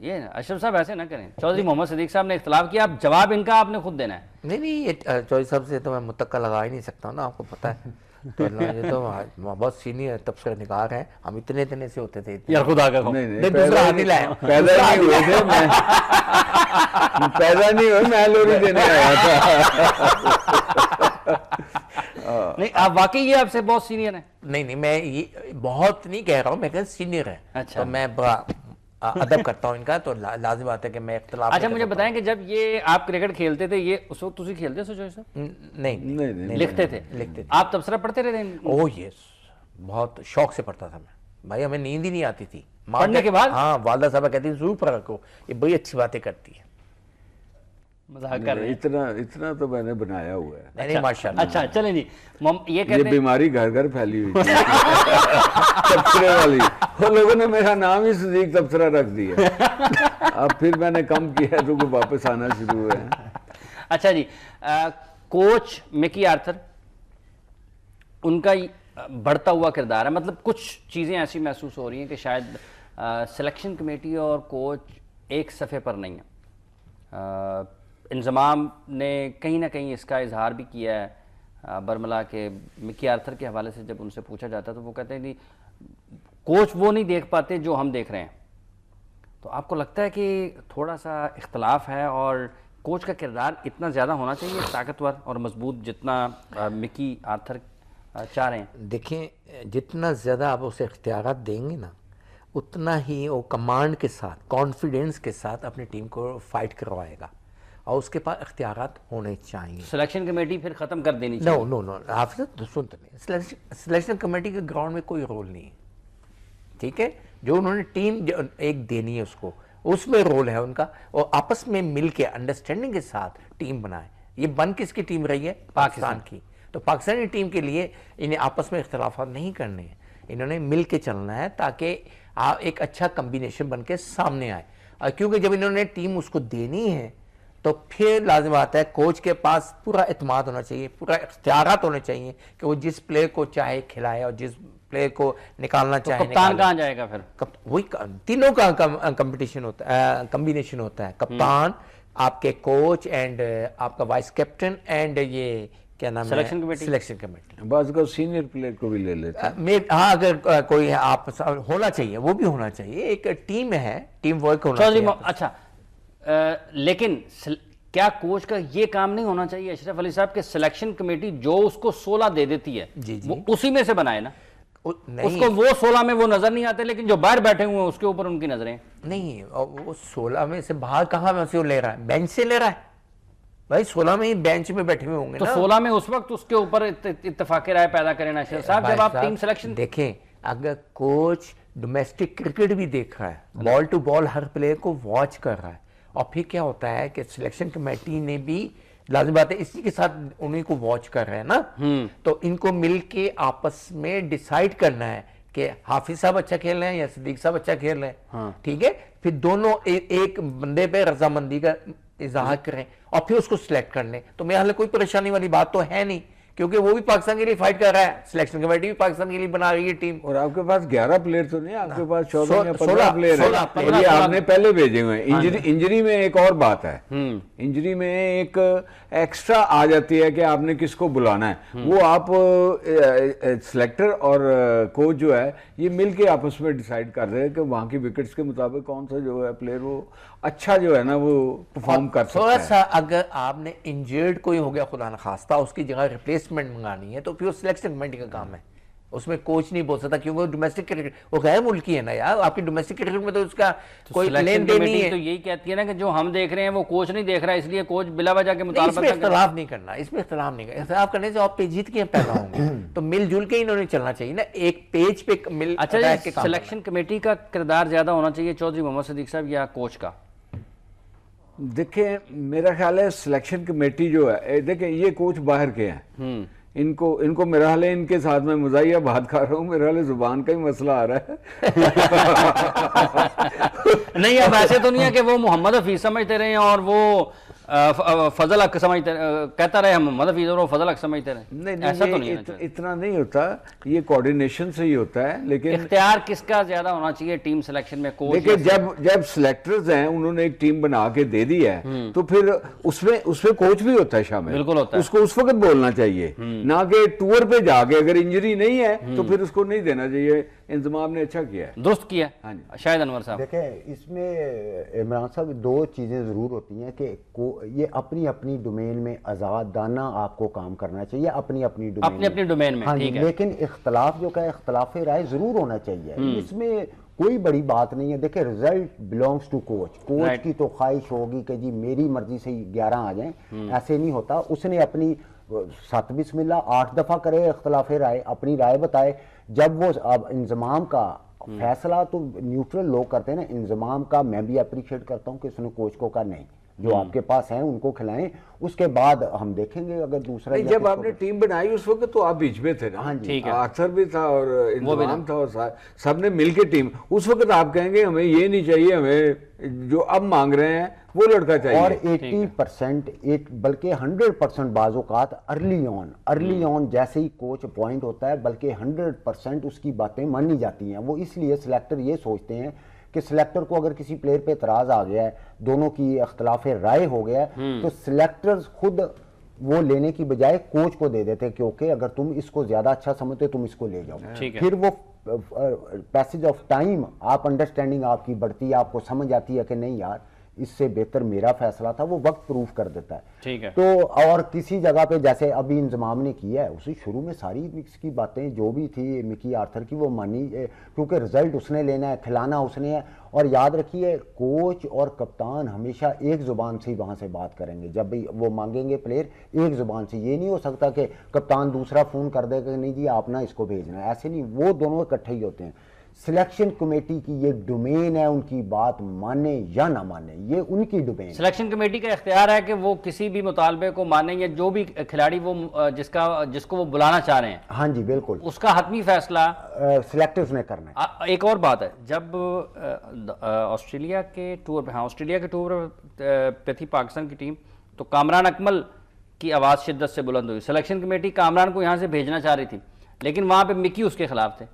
ये अशरफ साहब ऐसे ना करें, चौधरी मोहम्मद सिद्दीक साहब ने इख्तिलाफ किया, अब जवाब इनका आपने खुद देना है। नहीं, ये चौधरी साहब से तो मैं मुतक्का लगा ही नहीं सकता ना, आपको पता है। तो ये तो बहुत सीनियर तबसरा निगार है, हम इतने से होते थे यार, खुदा का नहीं, दूसरा हाथ नहीं लाया, पैदा नहीं हुए थे, पैदा नहीं हुए, मैं लोरी देने आया था। नहीं, आप वाकई ये आपसे बहुत सीनियर है? नहीं, मैं ये बहुत नहीं कह रहा हूँ, मैं सीनियर है। अच्छा, तो मैं अदब करता हूँ इनका, तो लाजिम बात है कि मैं इख्तिलाफ। अच्छा, मुझे बताएं कि जब ये आप क्रिकेट खेलते थे, ये उस वक्त तुसी खेलते सोचो सर? नहीं, लिखते थे। आप तबसरा पढ़ते रहते? ओह यस, बहुत शौक से पढ़ता था मैं। भाई हमें नींद ही नहीं आती थी पढ़ने के बाद? हाँ, वालदा साहब कहती थी जरूर पढ़ा रखो, ये बड़ी अच्छी बातें करती है। मजाक कर रहे हैं। इतना तो मैंने बनाया हुआ है। नहीं माशाल्लाह। अच्छा चलें जी, ये ये कहते हैं बीमारी घर घर फैली हुई थी तबसरे वाली, वो लोगों ने मेरा नाम ही सदीक तबसरा रख दिया। अब फिर मैंने कम किया तो वापस आना शुरू हुआ है। अच्छा जी, कोच मिकी आर्थर, उनका बढ़ता हुआ किरदार है, मतलब कुछ चीज़ें ऐसी महसूस हो रही हैं कि शायद सिलेक्शन कमेटी और कोच एक सफ़े पर नहीं है। इंजमाम ने कहीं ना कहीं इसका इजहार भी किया है बरमला के मिकी आर्थर के हवाले से। जब उनसे पूछा जाता तो वो कहते हैं कि कोच वो नहीं देख पाते जो हम देख रहे हैं। तो आपको लगता है कि थोड़ा सा इख्तलाफ है और कोच का किरदार इतना ज़्यादा होना चाहिए ताकतवर और मजबूत जितना मिकी आर्थर चाह रहे हैं? देखें, जितना ज़्यादा आप उसे इख्तियारात देंगे ना, उतना ही वो कमांड के साथ, कॉन्फिडेंस के साथ अपनी टीम को फाइट करवाएगा और उसके पास इख्तियारात होने चाहिए। सिलेक्शन कमेटी फिर ख़त्म कर देनी चाहिए? नो, आप सुनते नहीं, सिलेक्शन कमेटी के ग्राउंड में कोई रोल नहीं है, ठीक है? जो उन्होंने टीम एक देनी है उसको, उसमें रोल है उनका, और आपस में मिल के अंडरस्टैंडिंग के साथ टीम बनाए। ये बन किसकी टीम रही है? पाकिस्तान की। तो पाकिस्तानी टीम के लिए इन्हें आपस में इख्तलाफात नहीं करने हैं, इन्होंने मिल के चलना है ताकि एक अच्छा कम्बिनेशन बन के सामने आए। क्योंकि जब इन्होंने टीम उसको देनी है तो फिर लाजिम आता है कोच के पास पूरा एतमाद होना चाहिए, पूरा इख्तियारात होने चाहिए कि वो जिस प्लेयर को चाहे खिलाए और जिस प्लेयर को निकालना चाहे। कप्तान कहाँ जाएगा फिर? वही तीनों का कंपटीशन होता है, कम्बिनेशन होता है। कप्तान, आपके कोच एंड आपका वाइस कैप्टन एंड ये क्या नाम है, सिलेक्शन कमेटी। बस को सीनियर प्लेयर को भी ले लेते हैं। हाँ, अगर कोई आप होना चाहिए, वो भी होना चाहिए। एक टीम है, टीम वर्क होना चाहिए। अच्छा, लेकिन क्या कोच का ये काम नहीं होना चाहिए अशरफ अली साहब के सिलेक्शन कमेटी जो उसको 16 दे देती है वो उसी में से बनाए ना? उसको वो 16 में वो नजर नहीं आते, लेकिन जो बाहर बैठे हुए हैं उसके ऊपर उनकी नजरें नहीं। वो 16 में से बाहर कहाँ में से ले रहा है? बेंच से ले रहा है भाई। 16 में ही बेंच में बैठे हुए होंगे तो ना। 16 में उस वक्त उसके ऊपर इत्तेफाक राय पैदा करें ना अशरफ साहब, जब आप टीम सिलेक्शन देखें। अगर कोच डोमेस्टिक क्रिकेट भी देख रहा है, बॉल टू बॉल हर प्लेयर को वॉच कर रहा है, और फिर क्या होता है कि सिलेक्शन कमेटी ने भी लाजिम बात है इसी के साथ उन्हीं को वॉच कर रहे हैं ना, तो इनको मिल के आपस में डिसाइड करना है कि हाफिज साहब अच्छा खेल रहे हैं या सिद्दीक साहब अच्छा खेल रहे हैं। ठीक है, फिर दोनों एक बंदे पे रजामंदी का इजहार करें और फिर उसको सिलेक्ट कर लें। तो मेरे हाल कोई परेशानी वाली बात तो है नहीं, क्योंकि वो भी पाकिस्तान के लिए फाइट कर रहा है, सिलेक्शन कमेटी भी पाकिस्तान के लिए बना रही है टीम। और आपके पास 11 प्लेयर तो नहीं, आपके पास 14 या 15 प्लेयर है, ये आपने पहले भेजे हुए हैं। इंजरी में एक और बात है, इंजरी में एक एक्स्ट्रा आ जाती है कि आपने किसको बुलाना है। वो आप सिलेक्टर और कोच जो है ये मिलके आपस में डिसाइड कर रहे हैं कि वहां की विकेट्स के मुताबिक कौन सा जो है प्लेयर वो अच्छा जो है ना वो परफॉर्म कर सकता है। थोड़ा सा अगर आपने इंजर्ड कोई हो गया खुदा न खास्ता, उसकी जगह रिप्लेसमेंट मंगानी है तो फिर सिलेक्शन कमेटी का काम है, उसमें कोच नहीं बोल सकता, क्योंकि डोमेस्टिक क्रिकेट वो गैर मुल्की है ना यार। आपकी डोमेस्टिक क्रिकेट में तो उसका कोई लेन देन नहीं है। तो यही कहती है ना कि जो हम देख रहे हैं वो कोच नहीं देख रहा है, इसलिए कोच बिला वजह के मुताबिक इसमें इख्तलाफ नहीं करना, इसमें इख्तलाफ नहीं करना। इख्तलाफ करने से आप पे जीत के पैदा होंगे, तो मिलजुल के इन्होंने चलना चाहिए ना, एक पेज पे मिल। अच्छा, सिलेक्शन कमेटी का किरदार ज्यादा होना चाहिए चौधरी मोहम्मद सिद्दीक साहब या कोच का? देखिए मेरा ख्याल है सिलेक्शन कमेटी जो है, देखिए ये कोच बाहर के हैं, इनको मेरा हाल है इनके साथ में मुजाहिया बात कर रहा हूँ, मेरा हाल जुबान का ही मसला आ रहा है। नहीं, अब ऐसे तो नहीं है कि वो मोहम्मद हफीज समझते रहे और वो फजल हक समझते कहता रहे हम मोहम्मद हफीज और वो फजल हक समझते रहे। नहीं, ऐसा तो नहीं इतना नहीं होता, ये कोऑर्डिनेशन से ही होता है। लेकिन इख्तियार किसका ज्यादा होना चाहिए टीम सिलेक्शन में? कोच? देखिए जब सिलेक्टर्स हैं उन्होंने एक टीम बना के दे दी है तो फिर उसमें कोच भी होता है शामिल। बिल्कुल होता है, उसको उस वक्त बोलना चाहिए, ना कि टूर पे जाके अगर इंजरी नहीं है तो फिर उसको नहीं देना चाहिए। इंतजाम ने अच्छा किया है, दुरुस्त किया। शायद अनवर साहब देखें, इसमें इमरान साहब दो चीज़ें ज़रूर होती हैं कि ये अपनी अपनी डोमेन में आज़ादाना आपको काम करना चाहिए, अपनी अपनी डोमेन में। हाँ जी, लेकिन इख्तलाफ जो का इख्तलाफ राय ज़रूर होना चाहिए, इसमें कोई बड़ी बात नहीं है। देखिए रिजल्ट बिलोंग्स टू कोच की तो ख्वाहिश होगी कि जी मेरी मर्जी से 11 आ जाएं, ऐसे नहीं होता। उसने अपनी 7 बिस्मिल्लाह 8 दफ़ा करे इख्तलाफ राय, अपनी राय बताए। जब वो अब इंजमाम का फैसला तो न्यूट्रल लोग करते हैं ना, इंजमाम का मैं भी अप्रिशिएट करता हूँ कि उसने कोच को कहा नहीं, जो आपके पास है उनको खिलाएं, उसके बाद हम देखेंगे अगर दूसरा। जब आपने टीम बनाई उस वक्त तो आप बीच में थे ना। हाँ जी, आर्थर भी था और इंतजाम था और सबने मिलके टीम, उस वक्त आप कहेंगे हमें ये नहीं चाहिए, हमें जो अब मांग रहे हैं वो लड़का चाहिए। और 80% बल्कि 100% बाज़-औक़ात अर्ली ऑन जैसे ही कोच अपॉइंट होता है, बल्कि 100% उसकी बातें मानी जाती हैं। वो इसलिए सिलेक्टर ये सोचते हैं कि सिलेक्टर को अगर किसी प्लेयर पे एतराज़ आ गया है, दोनों की इख्तलाफ राय हो गया है, तो सिलेक्टर्स खुद वो लेने की बजाय कोच को दे देते हैं, क्योंकि अगर तुम इसको ज्यादा अच्छा समझते हो तुम इसको ले जाओ। फिर वो पैसेज ऑफ टाइम आप अंडरस्टैंडिंग आपकी बढ़ती है, आपको समझ आती है कि नहीं यार इससे बेहतर मेरा फैसला था, वो वक्त प्रूफ कर देता है। ठीक है। तो और किसी जगह पे जैसे अभी इंजमाम ने किया है, उसी शुरू में सारी की बातें जो भी थी मिकी आर्थर की वो मानी, क्योंकि रिजल्ट उसने लेना है, खिलाना उसने है। और याद रखिए कोच और कप्तान हमेशा एक जुबान से ही वहां से बात करेंगे, जब भी वो मांगेंगे प्लेयर एक जुबान से। ये नहीं हो सकता कि कप्तान दूसरा फोन कर देगा नहीं जी आप ना इसको भेजना है, ऐसे नहीं, वो दोनों इकट्ठे ही होते हैं। सिलेक्शन कमेटी की ये डोमेन है, उनकी बात माने या ना माने ये उनकी डोमेन। सिलेक्शन कमेटी का इख्तियार है कि वो किसी भी मुतालबे को माने, या जो भी खिलाड़ी वो जिसको वो बुलाना चाह रहे हैं, हाँ जी बिल्कुल, उसका हतमी फैसला सिलेक्टर्स ने करना है। एक और बात है, जब ऑस्ट्रेलिया के टूर पे, हाँ ऑस्ट्रेलिया के टूर पे थी पाकिस्तान की टीम, तो कामरान अकमल की आवाज़ शिद्दत से बुलंद हुई। सिलेक्शन कमेटी कामरान को यहाँ से भेजना चाह रही थी, लेकिन वहाँ पे मिकी उसके खिलाफ थे,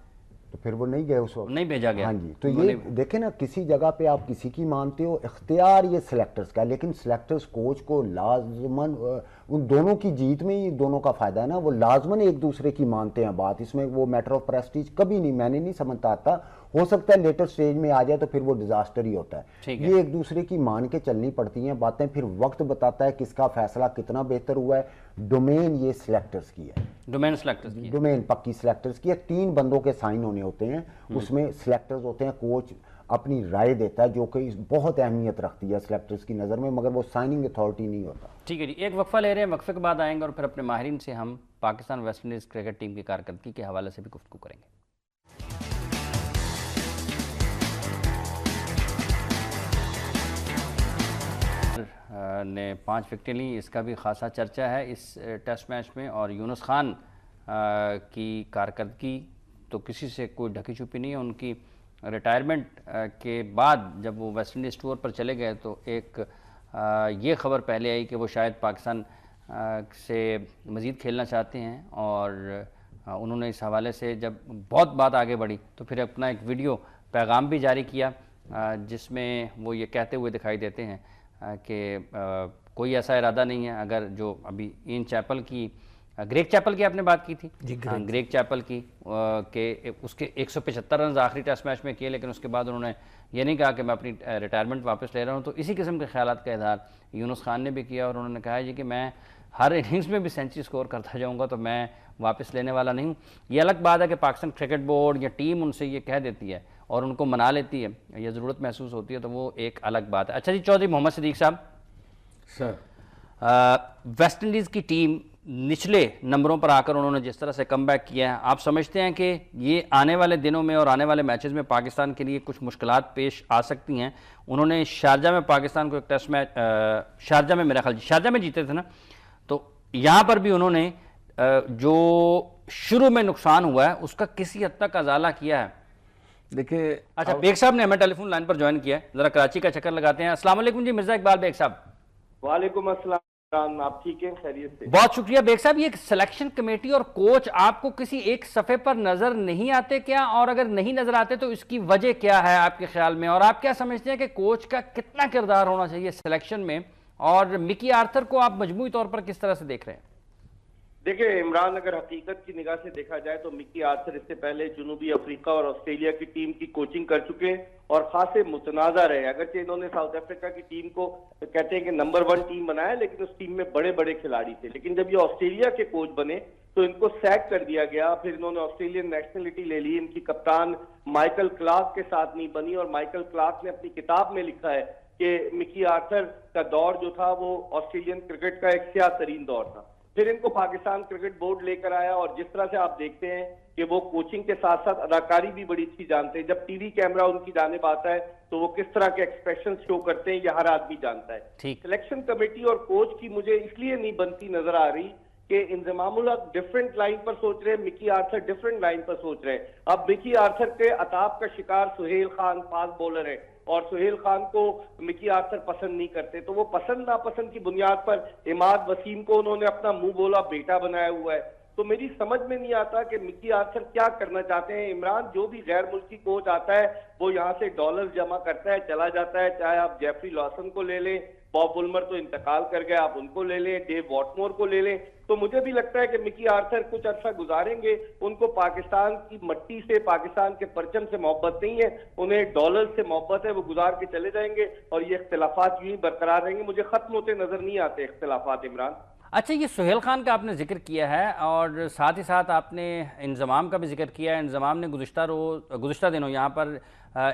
तो फिर वो नहीं गए उस वक्त, नहीं भेजा गया। हाँ जी, तो ये देखे ना, किसी जगह पे आप किसी की मानते हो, इख्तियार ये सिलेक्टर्स का, लेकिन सिलेक्टर्स कोच को लाजमन उन दोनों की जीत में ही दोनों का फायदा है ना, वो लाजमन एक दूसरे की मानते हैं बात, इसमें वो मैटर ऑफ प्रेस्टीज कभी नहीं, मैंने नहीं समझता आता। हो सकता है लेटर स्टेज में आ जाए तो फिर वो डिजास्टर ही होता है। ये एक दूसरे की मान के चलनी पड़ती हैं बातें, फिर वक्त बताता है किसका फैसला कितना बेहतर हुआ है। डोमेन ये सिलेक्टर्स की है, डोमेन सिलेक्टर्स की, डोमेन पक्की सिलेक्टर्स की है। 3 बंदों के साइन होने होते हैं, उसमें सिलेक्टर्स होते हैं, कोच अपनी राय देता है जो कि बहुत अहमियत रखती है सिलेक्टर्स की नज़र में, मगर वो साइनिंग अथॉरिटी नहीं होता। ठीक है जी, एक वक्फा ले रहे हैं, वक्फे के बाद आएंगे और फिर अपने माहिरीन से हम Pakistan West Indies cricket team की कारकर्दगी के हवाले से भी गुफ्तगू करेंगे। ने 5 विकेटें ली, इसका भी खासा चर्चा है इस टेस्ट मैच में, और यूनुस खान की कारकर्दगी तो किसी से कोई ढकी छुपी नहीं है। उनकी रिटायरमेंट के बाद जब वो वेस्ट इंडीज़ टूर पर चले गए तो एक ये खबर पहले आई कि वो शायद पाकिस्तान से मज़ीद खेलना चाहते हैं, और उन्होंने इस हवाले से जब बहुत बात आगे बढ़ी तो फिर अपना एक वीडियो पैगाम भी जारी किया, जिसमें वो ये कहते हुए दिखाई देते हैं कि कोई ऐसा इरादा नहीं है। अगर जो अभी इन चैपल की, ग्रेग चैपल की आपने बात की थी जी, ग्रेग चैपल की के उसके 175 रन आखिरी टेस्ट मैच में किए, लेकिन उसके बाद उन्होंने ये नहीं कहा कि मैं अपनी रिटायरमेंट वापस ले रहा हूँ। तो इसी किस्म के ख्यालात का इजहार यूनुस खान ने भी किया, और उन्होंने कहा जी कि मैं हर इनिंग्स में भी सेंचुरी स्कोर करता जाऊँगा, तो मैं वापस लेने वाला नहीं हूँ। ये अलग बात है कि पाकिस्तान क्रिकेट बोर्ड या टीम उनसे ये कह देती है और उनको मना लेती है, या ज़रूरत महसूस होती है, तो वो एक अलग बात है। अच्छा जी, चौधरी मोहम्मद सिद्दीक साहब, सर वेस्ट इंडीज़ की टीम निचले नंबरों पर आकर उन्होंने जिस तरह से कमबैक किया है, आप समझते हैं कि ये आने वाले दिनों में और आने वाले मैचेस में पाकिस्तान के लिए कुछ मुश्किलात पेश आ सकती हैं? उन्होंने शारजा में पाकिस्तान को एक टेस्ट मैच, शारजा में मेरा ख्याल शारजा में जीते थे ना, तो यहाँ पर भी उन्होंने जो शुरू में नुकसान हुआ है उसका किसी हद तक अजाला किया है। देखिए, अच्छा, बेग साहब ने हमें टेलीफोन लाइन पर ज्वाइन किया है, जरा कराची का चक्कर लगाते हैं। अस्सलाम वालेकुम जी, मिर्जा इकबाल बेग साहब। वालेकुम अस्सलाम, आप ठीक हैं, खैरियत से? बहुत शुक्रिया बेग साहब। ये सिलेक्शन कमेटी और कोच आपको किसी एक सफ़े पर नज़र नहीं आते क्या, और अगर नहीं नज़र आते तो इसकी वजह क्या है आपके ख्याल में, और आप क्या समझते हैं कि कोच का कितना किरदार होना चाहिए सिलेक्शन में, और मिकी आर्थर को आप मजमूई तौर पर किस तरह से देख रहे हैं? देखिए इमरान, अगर हकीकत की निगाह से देखा जाए तो मिकी आर्थर इससे पहले जनूबी अफ्रीका और ऑस्ट्रेलिया की टीम की कोचिंग कर चुके हैं और खासे मुतनाज़ा रहे। अगरचे इन्होंने साउथ अफ्रीका की टीम को कहते हैं कि नंबर 1 टीम बनाया, लेकिन उस टीम में बड़े बड़े खिलाड़ी थे। लेकिन जब ये ऑस्ट्रेलिया के कोच बने तो इनको सैक कर दिया गया, फिर इन्होंने ऑस्ट्रेलियन नेशनलिटी ले ली। इनकी कप्तान माइकल क्लार्क के साथ नहीं बनी, और माइकल क्लार्क ने अपनी किताब में लिखा है कि मिकी आर्थर का दौर जो था वो ऑस्ट्रेलियन क्रिकेट का एक स्याह तरीन दौर था। फिर इनको पाकिस्तान क्रिकेट बोर्ड लेकर आया, और जिस तरह से आप देखते हैं कि वो कोचिंग के साथ साथ अदाकारी भी बड़ी अच्छी जानते हैं। जब टीवी कैमरा उनकी जानिब आता है तो वो किस तरह के एक्सप्रेशन शो करते हैं, ये हर आदमी जानता है। ठीक। सिलेक्शन कमेटी और कोच की मुझे इसलिए नहीं बनती नजर आ रही कि इंजमामुल हक डिफरेंट लाइन पर सोच रहे हैं, मिकी आर्थर डिफरेंट लाइन पर सोच रहे हैं। अब मिकी आर्थर के अताब का शिकार सुहेल खान फास्ट बॉलर है, और सुहेल खान को मिकी आर्थर पसंद नहीं करते, तो वो पसंद नापसंद की बुनियाद पर इमाद वसीम को उन्होंने अपना मुंह बोला बेटा बनाया हुआ है। तो मेरी समझ में नहीं आता कि मिकी आर्थर क्या करना चाहते हैं। इमरान जो भी गैर मुल्की कोच आता है वो यहाँ से डॉलर जमा करता है, चला जाता है। चाहे आप जेफरी लॉसन को ले लें, बॉब बुलमर तो इंतकाल कर गए, आप उनको ले लें, डेव वॉटमोर को ले लें। तो मुझे भी लगता है कि मिकी आर्थर कुछ अरसा गुजारेंगे, उनको पाकिस्तान की मट्टी से, पाकिस्तान के परचम से मोहब्बत नहीं है, उन्हें डॉलर से मोहब्बत है, वो गुजार के चले जाएंगे और ये इख्तिलाफात यूं ही बरकरार रहेंगे। मुझे खत्म होते नजर नहीं आते इख्तिलाफात इमरान। अच्छा, ये सुहेल खान का आपने जिक्र किया है और साथ ही साथ आपने इंजमाम का भी जिक्र किया है। इंजमाम ने गुज़िश्ता दिनों यहाँ पर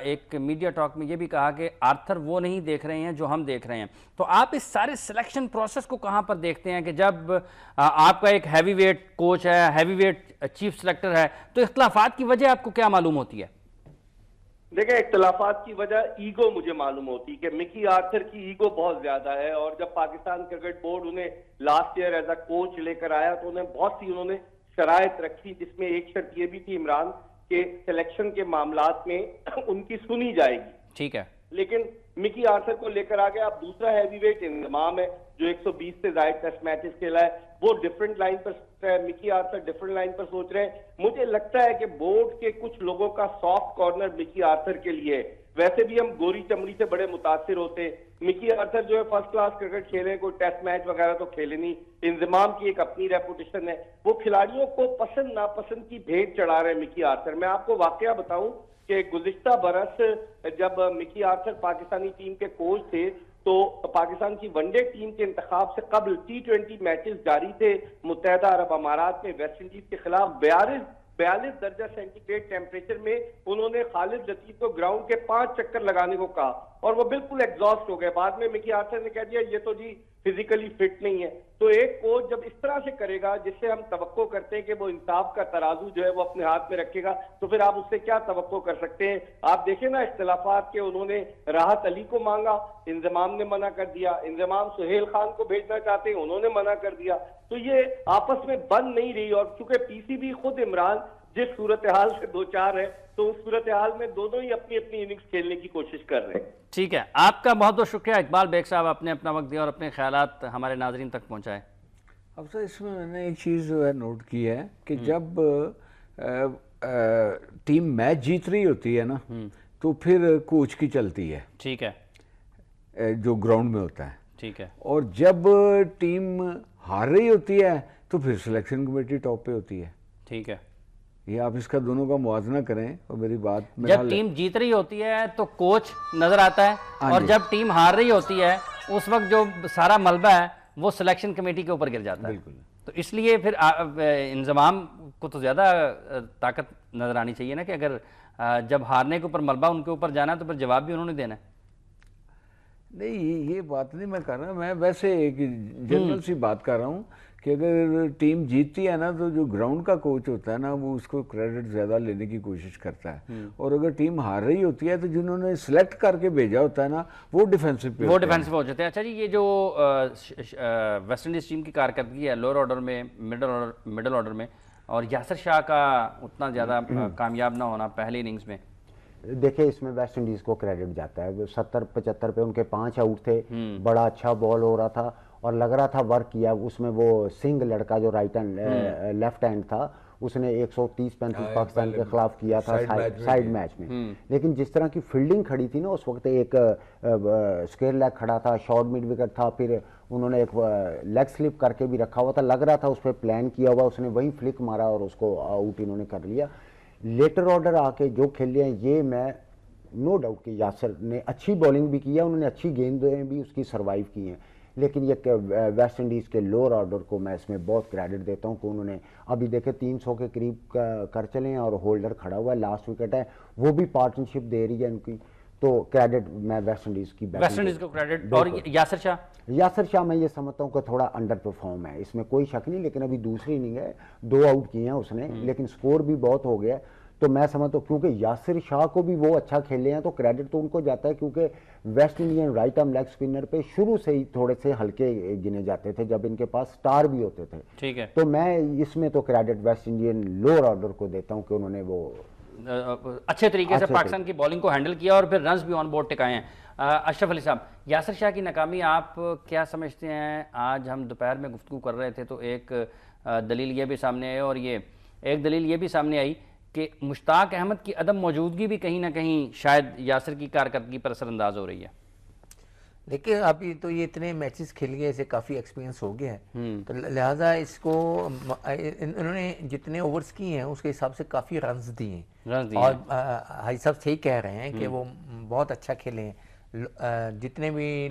एक मीडिया टॉक में ये भी कहा कि आर्थर वो नहीं देख रहे हैं जो हम देख रहे हैं। तो आप इस सारे सिलेक्शन प्रोसेस को कहाँ पर देखते हैं कि जब आपका एक हैवी वेट कोच है, हैवी वेट चीफ सिलेक्टर है, तो इख्तिलाफात की वजह आपको क्या मालूम होती है? देखिए, इख्तिलाफात की वजह ईगो मुझे मालूम होती है कि मिकी आर्थर की ईगो बहुत ज्यादा है, और जब पाकिस्तान क्रिकेट बोर्ड उन्हें last year as a coach लेकर आया तो उन्हें बहुत सी उन्होंने शराइत रखी, जिसमें एक शर्त ये भी थी इमरान के सिलेक्शन के मामलात में उनकी सुनी जाएगी। ठीक है। लेकिन मिकी आर्थर को लेकर आ गया। अब दूसरा हैवीवेट इंजमाम है जो 120 से ज्यादा टेस्ट मैचेस खेला है, वो डिफरेंट लाइन पर सोच रहा है, मिकी आर्थर डिफरेंट लाइन पर सोच रहे हैं। मुझे लगता है कि बोर्ड के कुछ लोगों का सॉफ्ट कॉर्नर मिकी आर्थर के लिए है। वैसे भी हम गोरी चमड़ी से बड़े मुतासिर होते हैं। मिकी आर्थर जो है फर्स्ट क्लास क्रिकेट खेले, कोई टेस्ट मैच वगैरह तो खेले नहीं। इंजमाम की एक अपनी रेपुटेशन है, वो खिलाड़ियों को पसंद नापसंद की भेंट चढ़ा रहे हैं मिकी आर्थर। मैं आपको वाकया बताऊं कि गुज़िश्ता बरस जब मिकी आर्थर पाकिस्तानी टीम के कोच थे तो पाकिस्तान की वनडे टीम के इंतखाब से कबल T20 मैचेस जारी थे मुत्तहदा अरब अमारात में वेस्ट इंडीज के खिलाफ। 42 दर्जा सेंटीग्रेड टेम्परेचर में उन्होंने खालिद लतीफ को ग्राउंड के 5 चक्कर लगाने को कहा और वो बिल्कुल एग्जॉस्ट हो गए। बाद में मिकी आर्थर ने कह दिया ये तो जी फिजिकली फिट नहीं है। तो एक कोच जब इस तरह से करेगा जिससे हम तवक्को करते हैं कि वो इंसाफ का तराजू जो है वो अपने हाथ में रखेगा, तो फिर आप उससे क्या तवक्को कर सकते हैं? आप देखें ना, इख्तिलाफात के उन्होंने राहत अली को मांगा, इंजमाम ने मना कर दिया। इंजमाम सुहेल खान को भेजना चाहते हैं, उन्होंने मना कर दिया। तो ये आपस में बन नहीं रही। और चूंकि पीसीबी खुद इमरान जिस सूरत हाल से दो चार है, तो उस सूरत हाल में दोनों ही अपनी अपनी इनिंग्स खेलने की कोशिश कर रहे हैं। ठीक है, आपका बहुत बहुत शुक्रिया इकबाल बेग साहब, आपने अपना वक्त दिया और अपने ख्यालात हमारे नाजरीन तक पहुंचाए। अब सर इसमें मैंने एक चीज़ जो है नोट की है कि जब टीम मैच जीत रही होती है ना तो फिर कोच की चलती है। ठीक है, जो ग्राउंड में होता है। ठीक है। और जब टीम हार रही होती है तो फिर सिलेक्शन कमेटी टॉप पे होती है। ठीक है, ये आप इसका दोनों का मुआवजा करें। और मेरी बात जब टीम जीत रही होती है तो कोच नजर आता है और जब टीम हार रही होती है उस वक्त जो सारा मलबा है वो सिलेक्शन कमेटी के ऊपर गिर जाता है। बिल्कुल। तो इसलिए फिर इंजमाम को तो ज़्यादा ताकत नजर आनी चाहिए ना कि अगर जब हारने के ऊपर मलबा उनके ऊपर जाना है तो फिर जवाब भी उन्होंने देना है। नहीं, ये बात नहीं मैं कर रहा, मैं वैसे एक जनरल सी बात कर रहा हूँ कि अगर टीम जीतती है ना तो जो ग्राउंड का कोच होता है ना वो उसको क्रेडिट ज़्यादा लेने की कोशिश करता है। और अगर टीम हार रही होती है तो जिन्होंने सिलेक्ट करके भेजा होता है ना वो डिफेंसिव पे हो जाते हैं। अच्छा जी, ये जो वेस्ट इंडीज़ टीम की कारकर्दगी है लोअर ऑर्डर में, मिडल ऑर्डर में, और यासिर शाह का उतना ज़्यादा कामयाब ना होना पहली इनिंग्स में, देखिए इसमें वेस्ट इंडीज़ को क्रेडिट जाता है। 70-75 पे उनके 5 आउट थे, बड़ा अच्छा बॉल हो रहा था और लग रहा था वर्क किया। उसमें वो सिंह लड़का जो राइट हैंड लेफ्ट हैंड था उसने 130-35 पाकिस्तान के खिलाफ किया था साइड मैच में। लेकिन जिस तरह की फील्डिंग खड़ी थी ना उस वक्त, एक स्क्वायर लेग खड़ा था, शॉर्ट मिड विकेट था, फिर उन्होंने एक लेग स्लिप करके भी रखा हुआ था, लग रहा था उस पर प्लान किया हुआ, उसने वही फ्लिक मारा और उसको आउट इन्होंने कर लिया। लेटर ऑर्डर आके जो खेल रहे हैं ये मैं नो डाउट कि यासिर ने अच्छी बॉलिंग भी की है, उन्होंने अच्छी गेंदें भी उसकी सर्वाइव की हैं। लेकिन ये वेस्ट इंडीज़ के लोअर ऑर्डर को मैं इसमें बहुत क्रेडिट देता हूँ कि उन्होंने अभी देखे 300 के करीब कर चले हैं और होल्डर खड़ा हुआ है, लास्ट विकेट है, वो भी पार्टनरशिप दे रही है उनकी। तो क्रेडिट मैं वेस्ट इंडीज़ की वेस्ट इंडीज को क्रेडिट। और यासिर शाह मैं ये समझता हूँ कि थोड़ा अंडर परफॉर्म है, इसमें कोई शक नहीं, लेकिन अभी दूसरी इनिंग है, 2 आउट किए हैं उसने, लेकिन स्कोर भी बहुत हो गया। तो मैं समझता हूँ क्योंकि यासिर शाह को भी वो अच्छा खेले हैं तो क्रेडिट तो उनको जाता है, क्योंकि West Indian right arm leg spinner पे शुरू से ही थोड़े से हल्के गिने जाते थे जब इनके पास स्टार भी होते थे। ठीक है, तो मैं इसमें तो credit West Indian lower order को देता हूँ कि उन्होंने वो अच्छे तरीके से पाकिस्तान की बॉलिंग को हैंडल किया और फिर रन्स भी ऑन बोर्ड टिकाए हैं। अशरफ अली साहब, यासिर शाह की नाकामी आप क्या समझते हैं? आज हम दोपहर में गुफ्तगू कर रहे थे तो एक दलील ये भी सामने आई और ये एक दलील ये भी सामने आई कि मुश्ताक अहमद की अदम मौजूदगी भी कहीं ना कहीं शायद यासिर की कारकर्दगी पर असरअंदाज हो रही है। देखिए अभी तो ये इतने मैचेस खेल गए, इसे काफ़ी एक्सपीरियंस हो गया है, तो लिहाजा इसको इन्होंने जितने ओवर्स किए हैं उसके हिसाब से काफ़ी रन्स दिए हैं। और भाई साहब सही कह रहे हैं कि वो बहुत अच्छा खेले हैं। जितने भी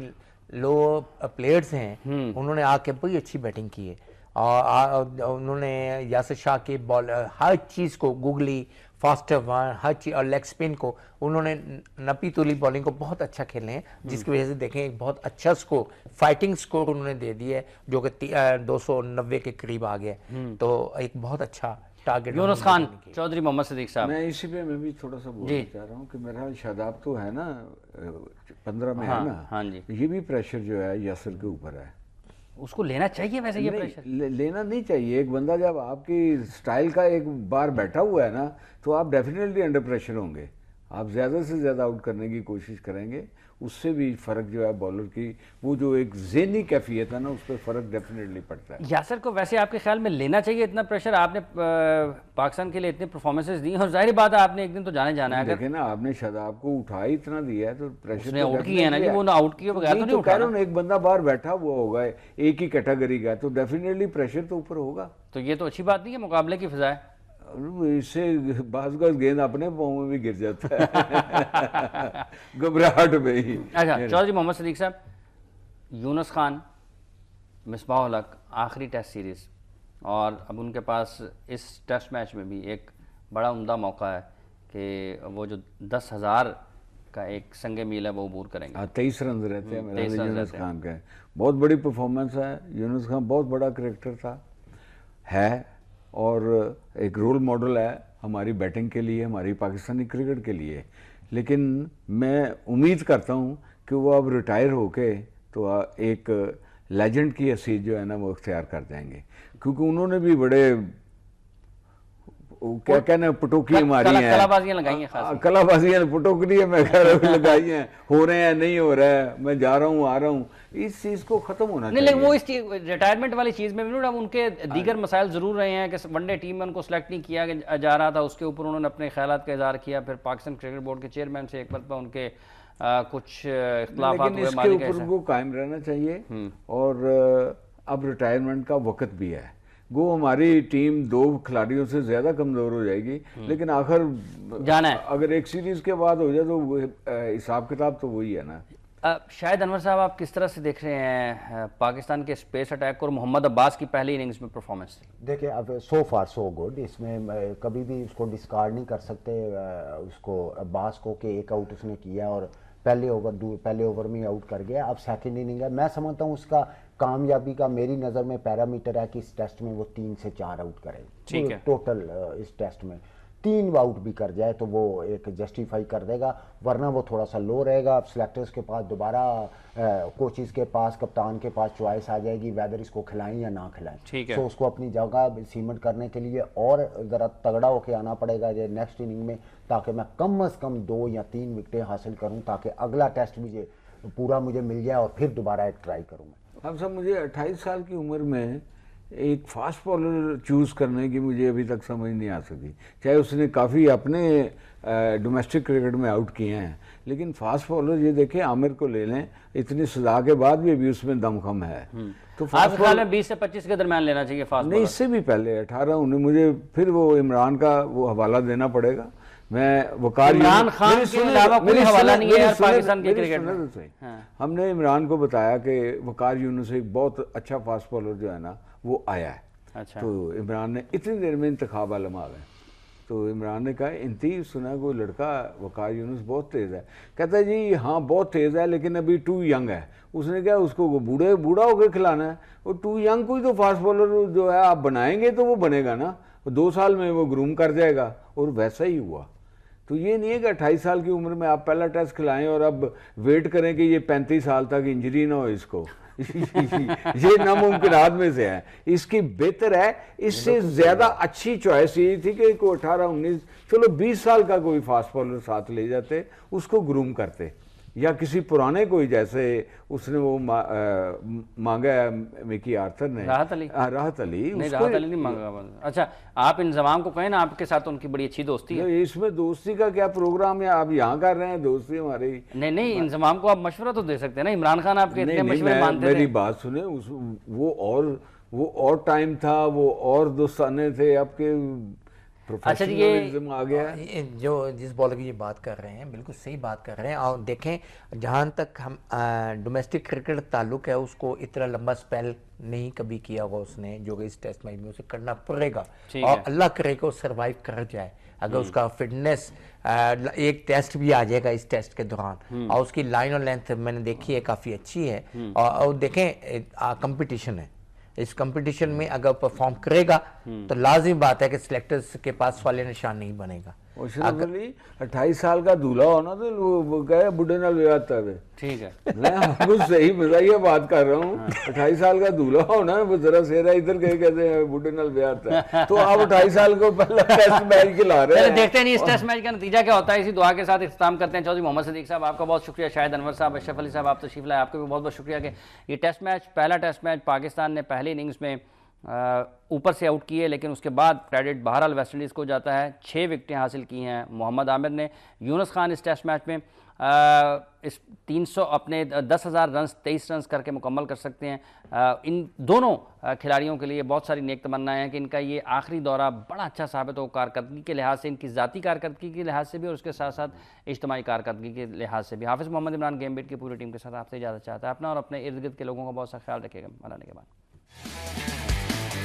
लो प्लेयर्स हैं उन्होंने आके बड़ी अच्छी बैटिंग की है और उन्होंने यासिर शाह की बॉल हर चीज़ को, गुगली, फास्टर वन, हर चीज और लेग स्पिन को उन्होंने नपी तुली बॉलिंग को बहुत अच्छा खेले हैं, जिसकी वजह से देखें एक बहुत अच्छा स्कोर, फाइटिंग स्कोर उन्होंने दे दिया है जो कि 290 के करीब आ गया। तो एक बहुत अच्छा टारगेट। यूनुस खान चौधरी, मोहम्मद सिद्दीक साहब, मैं इसी पे मैं भी थोड़ा सा बोलना चाह रहा हूँ कि मेरा शादाब तो है ना 15 में है ना, हाँ जी, ये भी प्रेशर जो है यासिर के ऊपर है, उसको लेना चाहिए वैसे ये प्रेशर? लेना नहीं चाहिए। एक बंदा जब आपकी स्टाइल का एक बार बैठा हुआ है ना तो आप डेफिनेटली अंडर प्रेशर होंगे, आप ज़्यादा से ज़्यादा आउट करने की कोशिश करेंगे, उससे भी फ़र्क जो है बॉलर की वो जो एक ज़हनी कैफियत है ना उस पर फ़र्क डेफिनेटली पड़ता है। यासिर को वैसे आपके ख्याल में लेना चाहिए इतना प्रेशर? आपने पाकिस्तान के लिए इतनी परफॉर्मेंसेस दी और जाहिर बात है आपने एक दिन तो जाने जाना है। देखें ना, आपने शादाब को उठा ही इतना दिया है तो प्रेशर आउट किया है ना जी, वो ना आउट किए बगैर तो नहीं उठा रहा। एक बंदा बाहर बैठा हुआ होगा एक ही कैटेगरी का, तो डेफिनेटली प्रेशर तो ऊपर होगा। तो ये तो अच्छी बात नहीं है, मुकाबले की फिजा है, इससे बाज़ गेंद अपने पाँव में भी गिर जाता है घबराहट में ही। अच्छा चौधरी मोहम्मद सिद्दीक साहब, यूनुस खान, मिसबाह उल हक, आखिरी टेस्ट सीरीज़, और अब उनके पास इस टेस्ट मैच में भी एक बड़ा उम्दा मौका है कि वो जो 10,000 का एक संगे मील है वो अबूर करेंगे। 23 रन रहते हैं मेरे यूनुस खान का, बहुत बड़ी परफॉर्मेंस है। यूनुस खान बहुत बड़ा क्रिकेटर था, है, और एक रोल मॉडल है हमारी बैटिंग के लिए, हमारी पाकिस्तानी क्रिकेट के लिए। लेकिन मैं उम्मीद करता हूँ कि वो अब रिटायर होके तो एक लेजेंड की हैसियत जो है ना वो इख्तियार कर जाएंगे, क्योंकि उन्होंने भी बड़े क्या कहना पटोकी मारी हैं, कलाबाजियाँ लगाई हैं, कलाबाजियाँ पटोकरी मैं कह रहा हूँ लगाई हैं, हो रहे हैं नहीं हो रहा है, मैं जा रहा हूँ आ रहा हूँ, इस चीज़ को ख़त्म होना चाहिए। लेकिन वो इस रिटायरमेंट वाली चीज़ में भी उनके दीगर मसाइल ज़रूर रहे हैं कि वनडे टीम में उनको सेलेक्ट नहीं किया जा रहा था, उसके ऊपर उन्होंने अपने ख्यालात का इज़हार किया, फिर पाकिस्तान क्रिकेट बोर्ड के चेयरमैन से एक मरतबा उनके कुछ इख्तिलाफात हुए, इसके ऊपर वो कायम रहना चाहिए। और अब रिटायरमेंट का वक्त भी है, वो हमारी टीम 2 खिलाड़ियों से ज़्यादा कमज़ोर हो जाएगी, लेकिन आखिर जाना है, अगर एक सीरीज़ के बाद हो जाए तो हिसाब किताब तो वही है ना। शायद अनवर साहब आप किस तरह से देख रहे हैं पाकिस्तान के स्पेस अटैक और मोहम्मद अब्बास की पहली इनिंग्स में परफॉर्मेंस? देखिए अब सो फार सो गुड, इसमें कभी भी उसको डिस्कार्ड नहीं कर सकते उसको अब्बास को कि एक आउट उसने किया और पहले ओवर में आउट कर गया। अब सेकंड इनिंग है, मैं समझता हूँ उसका कामयाबी का मेरी नज़र में पैरामीटर है कि इस टेस्ट में वो 3 से 4 आउट करे, ठीक है, टोटल इस टेस्ट में 3 आउट भी कर जाए तो वो एक जस्टिफाई कर देगा, वरना वो थोड़ा सा लो रहेगा। अब सिलेक्टर्स के पास दोबारा कोचिज़ के पास, कप्तान के पास चॉइस आ जाएगी वेदर इसको खिलाएं या ना खिलाएं, तो उसको अपनी जगह सीमेंट करने के लिए और ज़रा तगड़ा होकर आना पड़ेगा नेक्स्ट इनिंग में, ताकि मैं कम अज़ कम 2 या 3 विकेटें हासिल करूँ, ताकि अगला टेस्ट मुझे पूरा मुझे मिल जाए और फिर दोबारा एक ट्राई करूँ। अब सब मुझे 28 साल की उम्र में एक फास्ट बॉलर चूज़ करने की मुझे अभी तक समझ नहीं आ सकी, चाहे उसने काफ़ी अपने डोमेस्टिक क्रिकेट में आउट किए हैं, लेकिन फास्ट बॉलर ये देखें आमिर को ले लें, इतनी सजा के बाद भी अभी उसमें दमखम है। तो फास्ट बॉलर 20 से 25 के दरमियान लेना चाहिए फास्ट बॉलर? नहीं, इससे भी पहले 18-19। मुझे फिर वो इमरान का वो हवाला देना पड़ेगा। मैं वकार इमरान खान के अलावा कोई हवाला नहीं है यार पाकिस्तान के क्रिकेट में। हमने इमरान को बताया कि वकार यूनुस एक बहुत अच्छा फास्ट बॉलर जो है ना वो आया है। अच्छा। तो इमरान ने इतनी देर में इंतखाब आलम आ गए, तो इमरान ने कहा इंतही सुना कोई लड़का वकार यूनुस बहुत तेज़ है, कहता है जी हाँ बहुत तेज़ है लेकिन अभी टू यंग है। उसने क्या उसको बूढ़ा होकर खिलाना है, वो टू यंग कोई तो फास्ट बॉलर जो है आप बनाएंगे तो वो बनेगा ना, 2 साल में वो ग्रूम कर जाएगा। और वैसा ही हुआ। तो ये नहीं है कि 28 साल की उम्र में आप पहला टेस्ट खिलाएं और अब वेट करें कि ये 35 साल तक इंजरी ना हो इसको ये नामुमकिनात में से है। इसकी बेहतर है, इससे ज्यादा अच्छी चॉइस ये थी कि कोई 18-19 चलो 20 साल का कोई फास्ट बॉलर साथ ले जाते, उसको ग्रूम करते, या किसी पुराने कोई जैसे उसने वो मांगा है मिकी आर्थर ने, राहत अली। राहत अली नहीं, राहत अली नहीं मांगा। अच्छा आप इंजमाम को कहें ना, आपके साथ उनकी बड़ी अच्छी दोस्ती है। इसमें दोस्ती का क्या प्रोग्राम है, आप यहाँ कर रहे हैं दोस्ती हमारी। नहीं इंजमाम को आप मशवरा तो दे सकते हैं ना, इमरान खान आपके इतने मशवरे मानते थे। मेरी बात सुने, वो और टाइम था, वो और दोस्ताने थे, आपके अच्छा जी ये आ गया। जो जिस बॉलर की ये बात कर रहे हैं बिल्कुल सही बात कर रहे हैं। और देखें जहाँ तक हम डोमेस्टिक क्रिकेट ताल्लुक है, उसको इतना लंबा स्पेल नहीं कभी किया होगा उसने, जो कि इस टेस्ट मैच में उसे करना पड़ेगा और अल्लाह करे को सर्वाइव कर जाए। अगर उसका फिटनेस एक टेस्ट भी आ जाएगा इस टेस्ट के दौरान, और उसकी लाइन और लेंथ मैंने देखी है काफ़ी अच्छी है। और देखें कंपटीशन है, इस कंपटीशन में अगर परफॉर्म करेगा तो लाजिम बात है कि सिलेक्टर्स के पास वाले निशान नहीं बनेगा। 28 साल का दूल्हा होना तो वो कहे बुढ़े नाल विआह तवे, ठीक है मैं आपको सही मजाइया बात कर रहा हूँ। 28 साल का दूल्हा होना वो जरा सेरा इधर कहे कहते हैं बुढ़े नाल विआह तवे, तो आप 28 साल को पहला टेस्ट मैच खिला रहे हैं। देखते नहीं इस टेस्ट मैच का नतीजा क्या होता है। इसी दुआ के साथ इख्तिताम करते हैं। चौधरी मोहम्मद सदीक साहब आपका बहुत शुक्रिया, शाहिद अनवर साहब, अशरफ अली साहब आप तशरीफ लाए, आपका भी बहुत बहुत शुक्रिया कि ये टेस्ट मैच, पहला टेस्ट मैच पाकिस्तान ने पहली इनिंग्स में ऊपर से आउट किए, लेकिन उसके बाद क्रेडिट बहरहाल वेस्ट इंडीज़ को जाता है। 6 विकेटें हासिल की हैं मोहम्मद आमिर ने। यूनुस खान इस टेस्ट मैच में इस 300 अपने 10,000 रन 23 रन करके मुकम्मल कर सकते हैं। इन दोनों खिलाड़ियों के लिए बहुत सारी नेक तमन्नाएं हैं कि इनका ये आखिरी दौरा बड़ा अच्छा साबित हो, कारकर्दगी के लिहाज से, इनकी ज़ाती कारकर्दगी के लिहाज से भी और उसके साथ साथ इज्तिमाई कारकर्दगी के लिहाज से भी। हाफिज़ मोहम्मद इमरान गेम बीट की पूरी टीम के साथ आपसे इजाज़त चाहता है। अपना और अपने इर्द गिर्द के लोगों का बहुत सा ख्याल रखिएगा। मनाने के बाद